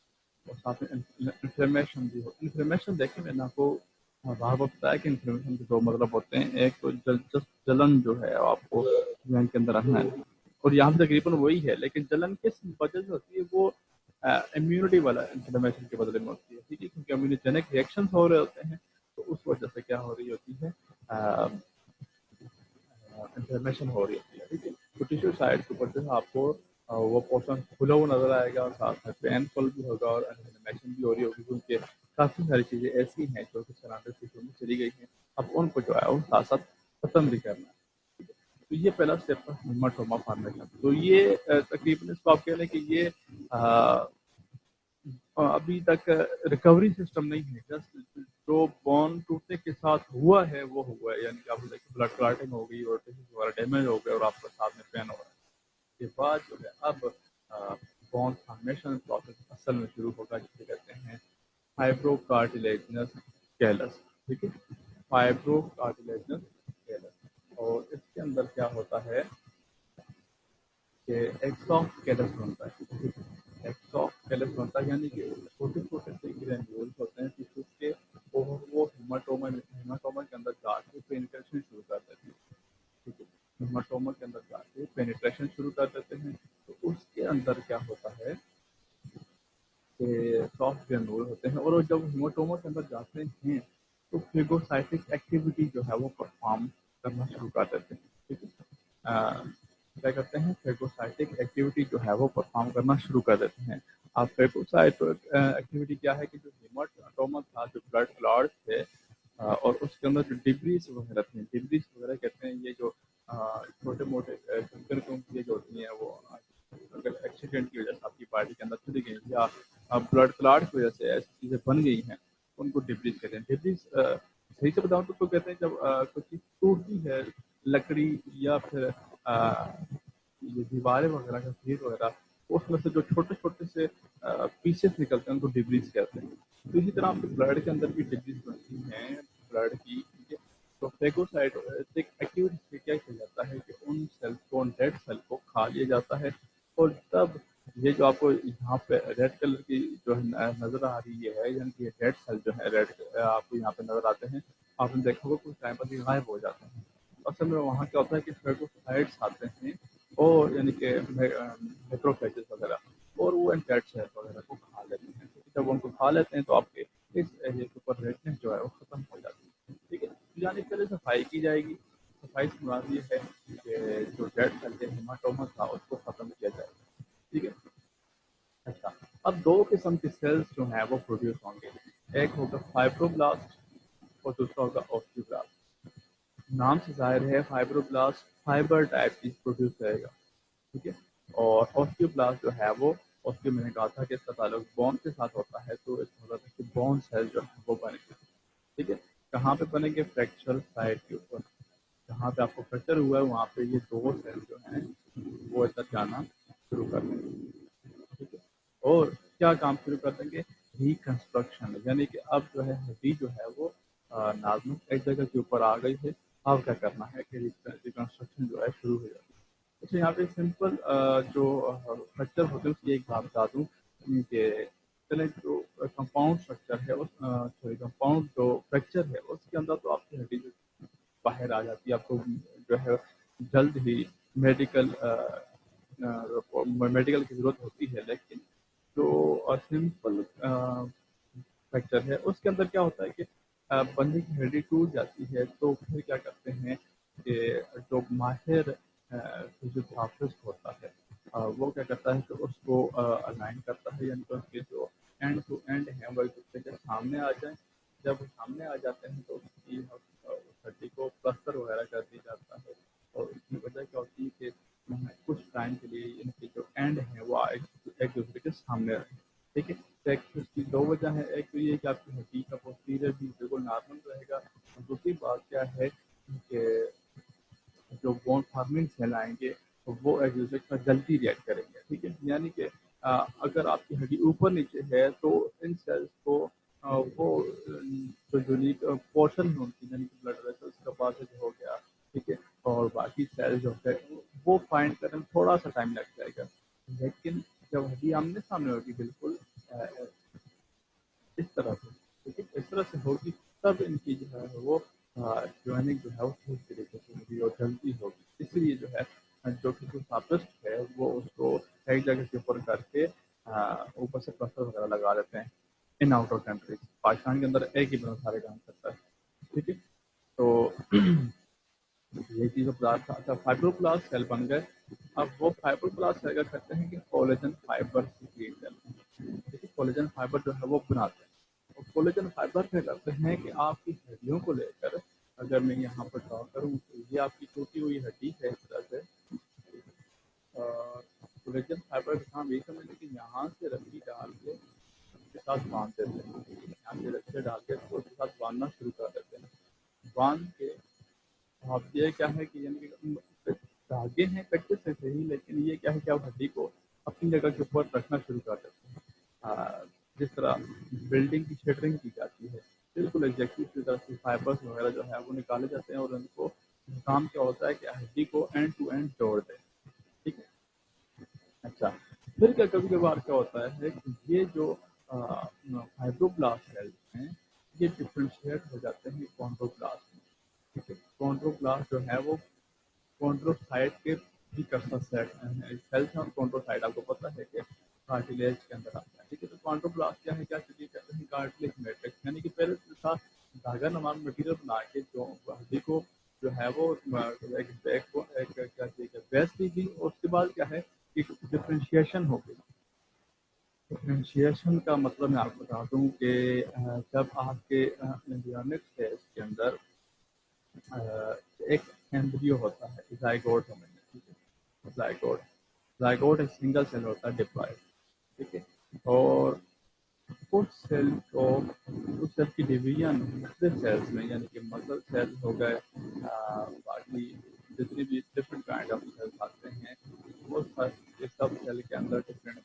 और साथ में इन्फ्लेमेशन भी हो। इन्फ्लेमेशन देखिए मैंने आपको बार बार बताया कि इन्फ्लेमेशन के दो मतलब होते हैं, एक तो जलन जो है वो आपको जहन के अंदर रखना है, और यहाँ पे तकरीबन वही है, लेकिन जलन किस वजह से होती है, वो इम्यूनिटी वाला इन्फ्लेमेशन के बदले में होती है, ठीक है, क्योंकि इम्यूनोजेनिक रिएक्शन हो रहे होते हैं, तो उस वजह से क्या हो रही होती है, इन्फ्लेमेशन हो रही होती है, ठीक है। तो टिश्यू साइड के ऊपर जो है आपको वो पोर्शन खुला हुआ नजर आएगा और साथ में पेनफुल भी होगा और इन्फ्लेमेशन भी हो रही होगी, क्योंकि काफ़ी सारी चीज़ें ऐसी हैं जो कि सराउंडिंग टिश्यू में चली गई हैं, अब उनको जो है वो साथ साथ खत्म भी करना है, ठीक है। तो ये पहला स्टेप है हीमाटोमा फॉर्मेशन। तो ये तकरीबन इसको आप कह लें कि ये अभी तक रिकवरी सिस्टम नहीं है, जस्ट जो बोन टूटने के साथ हुआ है वो हुआ है, यानी कि आपको देखिए ब्लड क्लॉटिंग हो गई और टिश्यू वगैरह डैमेज हो गए और आपके साथ में पेन हो रहा है। के बाद जो है अब बोन फॉर्मेशन प्रोसेस असल में शुरू होगा, जिसे कहते हैं फाइब्रोकार्टिलेजिनस कैलस, ठीक है, फाइब्रोकार्टिलेजिनस कैलस। और इसके अंदर क्या होता है कि एक्सॉफ कैलस बनता है, एक्सॉफ कैलस बनता है, यानी कि छोटे छोटे से ग्रेन्यूल्स होते हैं टिश्यू के, और वो हीमाटोमा के अंदर जाके पेनिट्रेशन शुरू कर देते हैं, ठीक है। हीमाटोमा के अंदर जाके पेनिट्रेशन शुरू कर देते हैं, तो उसके अंदर क्या होता है कि सॉफ्ट ग्रेन्यूल होते हैं, और वो जब हीमाटोमा के अंदर जाते हैं तो फेगोसाइटिक एक्टिविटी जो है वो परफॉर्म करना शुरू कर देते हैं, ठीक है। क्या करते हैं, फेगोसाइटिक एक्टिविटी जो है वो परफॉर्म करना शुरू कर देते हैं। अब फेगोसाइट एक्टिविटी क्या है कि जो हीमाटोमा था, जो ब्लड क्लॉट थे और उसके अंदर जो डिब्रीज वगैरह थी, डिब्रीज वगैरह कहते हैं ये जो छोटे मोटे कंकड़ ये जो होती हैं वो अगर एक्सीडेंट की वजह से आपकी बॉडी के अंदर चली गई या ब्लड क्लॉट की वजह से ऐसी चीज़ें बन गई हैं, उनको डिब्रीज कहते हैं। डिब्रीज सही से बताऊँ तो कहते हैं जब कोई चीज़ टूटती है, लकड़ी या फिर ये दीवारें वगैरह का चीज वगैरह, उसमें से जो छोटे छोटे से पीसेस निकलते हैं उनको डिब्रीज कहते हैं। तो इसी तरह आपके ब्लड के अंदर भी डिब्रीज बनती हैं ब्लड की, ठीक है। तो फेगोसाइटोसिस एक्टिविटी से क्या किया जाता है कि उन सेल्स को, उन डेड सेल को खा लिया जाता है, और तब ये जो आपको यहाँ पे रेड कलर की जो है नजर आ रही है, यानी कि डेड सेल जो है रेड आपको यहाँ पे नजर आते हैं, आपने देखा होगा कुछ टाइम पर ये गायब हो जाते हैं। असल में वहाँ क्या होता है कि फेगोसाइट्स आते हैं और यानी कि मैक्रोफेजेस वगैरह, और वो एंटाइड सेल वगैरह को खा लेते हैं, क्योंकि जब उनको खा लेते हैं तो आपके इस एरिया के ऊपर रेडनेस जो है वो खत्म हो जाती है, ठीक है। तो यानी पहले सफाई की जाएगी, सफाई से मुराद ये है कि जो डेड सेल के हेमाटोमा था उसको खत्म किया जाएगा, ठीक है। अच्छा, अब दो किस्म के सेल्स जो हैं वो प्रोड्यूस होंगे, एक होगा फाइब्रोब्लास्ट और दूसरा होगा ऑस्टियोब्लास्ट। नाम से जाहिर है फाइब्रोब्लास्ट फाइबर टाइप की प्रोड्यूस करेगा, ठीक है। और ऑस्टियोब्लास्ट जो है वो, ऑस्टियो मैंने कहा था कि इसका ताल्लुक बोन के साथ होता है, तो इसका मतलब है कि बोन सेल जो है वो बनेंगे, ठीक है। कहाँ पे बनेंगे, फ्रैक्चर साइट के ऊपर, जहाँ पे आपको फ्रैक्चर हुआ है वहाँ पे ये दो सेल जो हैं वो इधर जाना शुरू कर देंगे, ठीक है। और क्या काम शुरू कर देंगे, रिकंस्ट्रक्शन, यानी कि अब जो है हड्डी जो है वो नाजमक एक जगह के ऊपर आ गई है, अब क्या करना है कि रिकंस्ट्रक्शन जो है शुरू हो जाए। अच्छा, यहाँ पे सिंपल जो स्ट्रक्चर होते हैं उसकी एक बात बता दूँ कि चले जो कंपाउंड स्ट्रक्चर है उस सॉरी कंपाउंड जो फ्रैक्चर है उसके अंदर तो आपकी हड्डी जो बाहर आ जाती है, आपको जो है जल्द ही मेडिकल मेडिकल की ज़रूरत होती है, लेकिन जो सिंपल फ्रैक्चर है उसके अंदर क्या होता है कि بندے کی ہڈی ٹوٹ جاتی ہے تو پھر کیا کرتے ہیں کہ جو ماہر فزیوتھراپسٹ ہوتا ہے وہ کیا کرتا ہے کہ اس کو الائن کرتا ہے، یعنی کہ اس کے جو اینڈ ٹو اینڈ ہیں وہ ایک دوسرے کے سامنے آ جائیں. جب وہ سامنے آ جاتے ہیں تو اس کی ہڈی کو پلسٹر وغیرہ کر دیا جاتا ہے، اور اس کی وجہ کیا ہوتی ہے کہ کچھ ٹائم کے لیے ان کے جو اینڈ ہیں وہ ایک دوسرے کے سامنے رہیں. ٹھیک ہے. اس کی دو وجہ ہے، ایک تو یہ کہ آپ کی ہڈی کا پوسٹیریئر بھی بالکل نارمل رہے گا، اور دوسری بات کیا ہے کہ جو بون فارمنگ سیل آئیں گے وہ ایک دوسرے کا جلدی ریئیکٹ کریں گے. ٹھیک ہے. یعنی کہ اگر آپ کی ہڈی اوپر نیچے ہے تو ان سیلز کو وہ جو یونیک پورشن ہوتی ہے، یعنی کہ بلڈ ویسلس کا پاسج ہو گیا، ٹھیک ہے، اور باقی سیل جو ہے وہ فائنڈ کرنے میں تھوڑا سا ٹائم لگ جائے گا. لیکن جب ہڈی آمنے سامنے ہوگی بالکل اس طرح سے، ٹھیک ہے، اس طرح سے ہوگی، تب ان کی جو ہے وہ جوائننگ جو ہے وہ ٹھیک طریقے سے ہوگی اور جلدی ہوگی. اس لیے جو ہے جو فزیوتھراپسٹ ہے وہ اس کو ایک جگہ کے اوپر کر کے اوپر سے پلسٹر وغیرہ لگا دیتے ہیں. In out of country Pakistan کے اندر ایک ہی بندہ سارے کام کرتا ہے. ٹھیک ہے. تو یہ چیز اچھا فائبرو پلاس سیل بن گئے. اب وہ فائبرو پلاس سیل کا کرتے ہیں کہ کولیجن فائبر سے کریٹ کرتے ہیں. ٹھیک ہے. کولیجن فائبر جو ہے وہ بناتے ہیں. اور کولیجن فائبر کیا کرتے ہیں کہ آپ کی ہڈیوں کو لے کر، اگر میں یہاں پر ڈرا کروں تو یہ آپ کی ٹوٹی ہوئی ہڈی ہے اس طرح سے. کولیجن فائبر کا کام یہ سمجھیں کہ یہاں سے رسی ڈال کے اس کے ساتھ باندھ دیتے ہیں. یہاں سے رسی ڈال کے اس کے ساتھ باندھنا شروع کر دیتے ہیں. باندھ کے آپ یہ کیا ہے کہ یعنی کہ دھاگے ہیں کٹے سے صحیح، لیکن یہ کیا ہے کہ آپ ہڈی کو اپنی جگہ کے اوپر رکھنا شروع کر دیتے ہیں. جس طرح بلڈنگ کی شٹرنگ کی جاتی ہے بالکل ایگزیکٹلی اسی طرح سے فائبرس وغیرہ جو ہے وہ نکالے جاتے ہیں، اور ان کو کام کیا ہوتا ہے کہ ہڈی کو اینڈ ٹو اینڈ جوڑ دیں. ٹھیک ہے. اچھا پھر کیا کبھی کبھار کیا ہوتا ہے کہ یہ جو فائبروبلاسٹ سیلز ہیں یہ ڈفرینشیٹ ہو جاتے ہیں کونڈروبلاسٹ میں. ٹھیک ہے. کونڈروبلاسٹ جو ہے وہ کونڈروسائٹ کے بھی کرتا سیلز ہیں. کونڈروسائٹ آپ کو پتہ ہے کہ کارٹیلیج کے اندر آتا ہے. ٹھیک ہے. تو کونڈروبلاسٹ کیا ہے، کیا چیز کہتے ہیں کارٹیلیج میٹرکس، یعنی کہ پہلے تھا دھاگا نما مٹیریل بنا کے جو ہڈی کو جو ہے وہ ایک کیا چیز ہے بیس دی گئی، اور اس کے بعد کیا ہے ایک ڈفرینشیشن ہو گئی. ڈفرینشیشن کا مطلب میں آپ کو بتا دوں کہ جب آپ کے ایمبریونک فیز کے اندر ایک ایمبریو ہوتا ہے زائگوٹ سمجھیں. زائگوٹ ایک سنگل سیل ہوتا ہے ڈپلائڈ. ٹھیک ہے. اور اس سیل کی ڈویژن مختلف سیلز میں، یعنی کہ مسل سیل ہو گئے، باقی جتنی بھی ڈفرینٹ کائنڈ آف سیلز آتے ہیں وہ سب سیل کے اندر ڈفرینٹ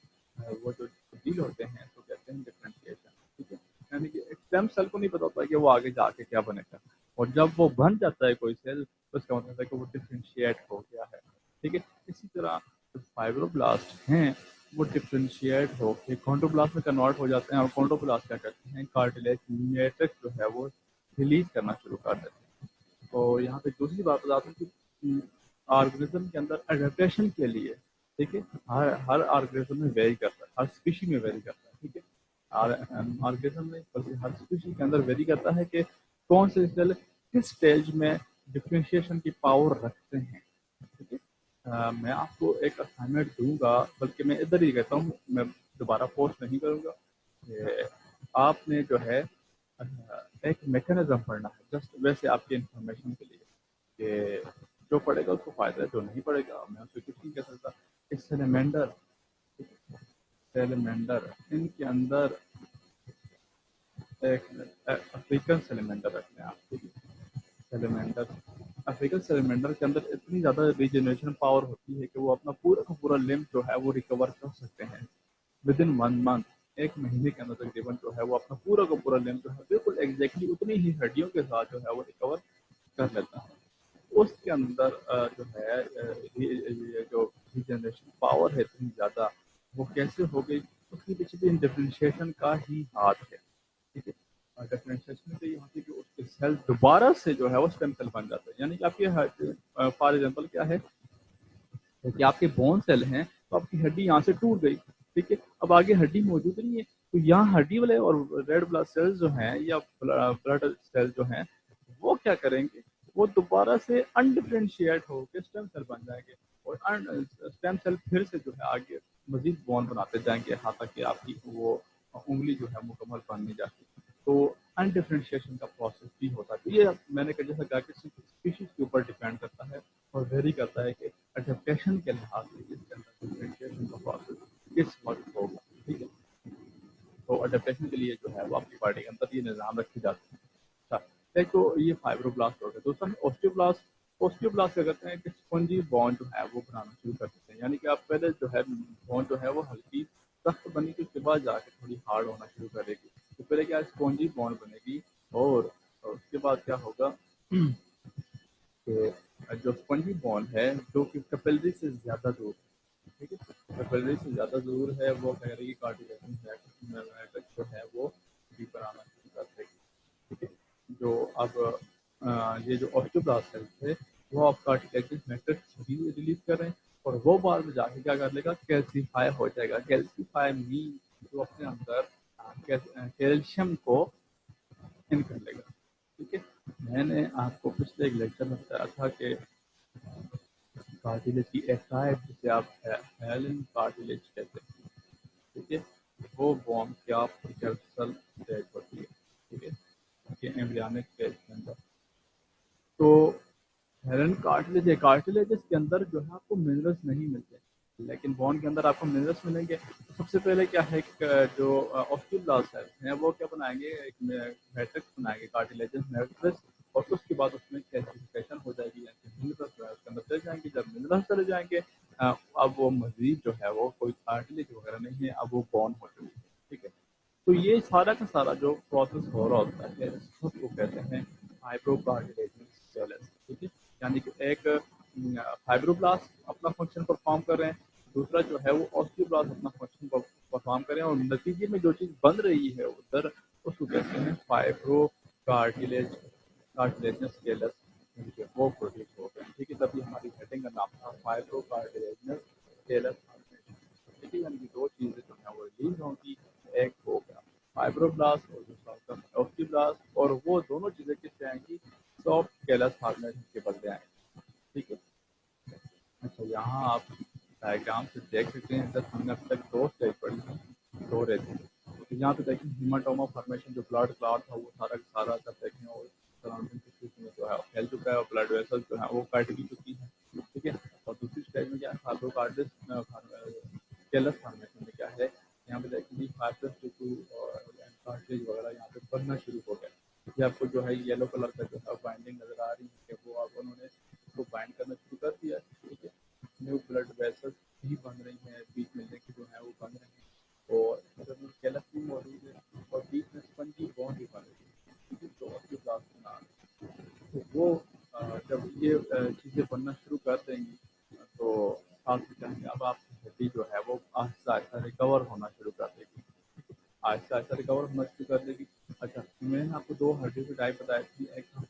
وہ جو تبدیل ہوتے ہیں تو کہتے ہیں ڈفرینشیشن. ٹھیک ہے. یعنی کہ ایک اسٹیم سیل کو نہیں پتا ہوتا کہ وہ آگے جا کے کیا بنے گا، اور جب وہ بن جاتا ہے کوئی سیل تو اس کا مطلب ہے کہ وہ ڈفرینشیٹ ہو گیا ہے. ٹھیک ہے. اسی طرح جو فائبروبلاسٹ ہیں وہ ڈفرینشیٹ ہو کے کونڈروبلاسٹ میں کنورٹ ہو جاتے ہیں، اور کونڈروبلاسٹ کیا کرتے ہیں کارٹیلیج میٹرکس جو ہے وہ ریلیز کرنا شروع کر دیتے ہیں. اور یہاں پہ دوسری بات بتا دوں کہ آرگنزم کے اندر اڈیپٹیشن کے لیے، ٹھیک ہے، ہر آرگنزم میں ویری کرتا ہے، ہر اسپیشی میں ویری کرتا ہے. ٹھیک ہے. آرگنزم میں بلکہ ہر اسپیشی کے اندر ویری کرتا ہے کہ کون سے سیل کس سٹیج میں ڈفرینشیشن کی پاور رکھتے ہیں. ٹھیک ہے. میں آپ کو ایک اسائنمنٹ دوں گا، بلکہ میں ادھر ہی کہتا ہوں، میں دوبارہ پوسٹ نہیں کروں گا، کہ آپ نے جو ہے ایک میکینزم پڑھنا ہے جسٹ ویسے آپ کی انفارمیشن کے لیے، کہ جو پڑھے گا اس کو فائدہ ہے، جو نہیں پڑھے گا میں اس کو کچھ نہیں کہہ سکتا. اس سیلیمینڈر ان کے اندر ایک افریقن سیلیمینڈر رکھتے ہیں آپ. سیلیمینڈر افریقن سیلیمینڈر کے اندر اتنی زیادہ ریجنریشن پاور ہوتی ہے کہ وہ اپنا پورا کا پورا لمب جو ہے وہ ریکور کر سکتے ہیں ود ان 1 منتھ. ایک مہینے کے اندر تقریباً جو ہے وہ اپنا پورا کا پورا لمب جو ہے بالکل ایگزیکٹلی اتنی ہی ہڈیوں کے ساتھ جو ہے وہ ریکور کر لیتا ہے. اس کے اندر جو ہے جو ریجنریشن پاور ہے اتنی زیادہ، وہ کیسے ہو گئی، اس کے پیچھے بھی ڈفرینشیشن کا ہی ہاتھ ہے. ٹھیک ہے. ڈفرینشیشن سے یہ ہوتی ہے کہ اس کے سیل دوبارہ سے جو ہے وہ اسٹیم سیل بن جاتا ہے. یعنی کہ آپ کی فار ایگزامپل کیا ہے کہ آپ کے بون سیل ہیں تو آپ کی ہڈی یہاں سے ٹوٹ گئی. ٹھیک ہے. اب آگے ہڈی موجود نہیں ہے، تو यहाँ हड्डी वाले और रेड ब्लड सेल्स जो हैं या ब्लड सेल्स जो हैं वो क्या करेंगे, वो दोबारा से अनडिफरेंशिएट होकर स्टेम सेल बन जाएंगे और स्टेम सेल फिर से जो है आगे मजीद बॉन्ड बनाते जाएंगे यहाँ तक कि आपकी वो उंगली जो है मुकम्मल बन नहीं जाती। तो अनडिफरेंशिएशन का प्रोसेस भी होता है। तो ये मैंने कहा जैसा कहा कि स्पीशीज के ऊपर डिपेंड करता है और वेरी करता है कि अडेप्टेशन के लिहाज से इसके अंदर डिफरेंशिएशन का प्रोसेस किस वक्त होगा। ठीक है, तो अडेप्टेशन के लिए जो है वो आपकी बॉडी के अंदर ये निज़ाम रखे जाते हैं। अच्छा, एक तो ये फाइब्रोब्लास्ट हो गया, दूसरा है ऑस्टियोब्लास्ट। ऑस्टियोब्लास्ट क्या करते हैं कि स्पंजी बॉन्ड जो है वो बनाना शुरू कर देते हैं, यानी कि आप पहले जो है बॉन्ड जो है वो हल्की सख्त बनी थी, उसके बाद जाके थोड़ी हार्ड होना शुरू करेगी। तो पहले क्या स्पंजी बॉन्ड बनेगी और उसके बाद क्या होगा कि जो स्पंजी बॉन्ड है जो कि कैपिलरी से ज़्यादा दूर है, ठीक है, कैपिलरी से ज़्यादा दूर है, वो कह रही है कार्टिलेज जो है वो डीपर आना शुरू कर देगी। ठीक है, जो अब ये जो ऑस्टियोब्लास्ट सेल थे वो अब कार्टिलेजियस मैट्रिक्स रिलीज कर रहे हैं और वो बाद में जाके क्या कर लेगा, कैल्सीफाई हो जाएगा। कैल्सीफाई मीन जो अपने अंदर कैल्शियम को इन कर लेगा। ठीक है, मैंने आपको पिछले एक लेक्चर में बताया था कि कार्टिलेज की एक टाइप जिसे आप हेलन कार्टिलेज कहते हैं। ठीक है, वो बॉम्ब क्या प्रिकर्सर स्टेज होती है। ठीक है, ये एम्ब्रियोनिक स्टेज के अंदर। तो हेलन कार्टिलेज है, कार्टिलेज के अंदर जो है आपको मिनरल्स नहीं मिलते, लेकिन बोन के अंदर आपको मिनरल्स मिलेंगे। तो सबसे पहले क्या है कि जो ऑस्टियोब्लास्ट हैं वो क्या बनाएंगे, एक मैट्रिक्स बनाएंगे कार्टिलेजस मैट्रिक्स, और उसके बाद उसमें कैल्सिफिकेशन हो जाएगी, यानी मिनरल्स जो है उसके अंदर चले जाएंगे। जब मिनरल्स चले जाएंगे अब वो मजीद जो है वो कोई कार्टिलेज वगैरह नहीं है, अब वो बोन हो चुकी है। ठीक है, तो ये सारा का सारा जो प्रोसेस हो रहा होता है उसको कहते हैं फाइब्रोकार्टिलेजियस। ठीक है, यानी कि एक फाइब्रोब्लास्ट अपना फंक्शन परफॉर्म कर रहे हैं, दूसरा जो है वो ऑस्टियोब्लास्ट अपना फंक्शन परफॉर्म कर रहे हैं, और नतीजे में जो चीज़ बन रही है उधर उसको कहते हैं फाइब्रो कार्टिलेजियस स्केलस, वो प्रोड्यूस हो गए। ठीक है, तभी हमारी हेडिंग का नाम था फाइब्रो कार्टिलेजियस स्केलस। ठीक है, यानी कि दो चीज़ें जो है वो रिलीज होंगी, एक हो गया फाइब्रोब्लास्ट और दूसरा होगा ऑस्टियोब्लास्ट, और वो दोनों चीज़ें किससे आएंगी, सॉफ्ट कैलस फॉर्मेशन के बदले आएंगी। ठीक है, अच्छा यहाँ आप डायग्राम से देख सकते हैं, जब हमने अब तक दो स्टेज पढ़ी है, दो रहते हैं। तो यहाँ पे देखें हीमाटोमा फॉर्मेशन, जो ब्लड क्लॉट था वो सारा का सारा जब देखें और सराउंडिंग टिश्यूज में जो है फैल चुका है और ब्लड वेसल्स जो है वो कट भी चुकी है। ठीक है, और दूसरी स्टेज में क्या है, फाइब्रोकार्टिस कैलस फॉर्मेशन में क्या है, यहाँ पे देखेंगे फाइब्रस टिश्यू और कार्टिलेज वगैरह यहाँ पे बनना शुरू हो गया। ये आपको जो है येलो कलर का जो है बाइंडिंग नजर आ रही है, वो आप उन्होंने इसको बाइंड करना शुरू कर दिया। ठीक है, न्यू ब्लड वेसल्स भी बन रही हैं, बीच में लिंक जो है वो बन रहे हैं, और इंटरनल कैलस भी मौजूद है, और बीच में स्पंजी बॉन्ड भी बन रही है। ठीक है, तो ऑस्टियोब्लास्ट के नाम, तो वो जब ये चीज़ें बनना शुरू कर देंगी तो साथ ही चाहेंगे अब आपकी हड्डी जो है वो आहिस्ता आहिस्ता रिकवर होना शुरू कर देगी। आहिस्ता आहिस्ता रिकवर होना शुरू कर देगी। अच्छा, मैंने आपको दो हड्डी की टाइप बताई थी, एक था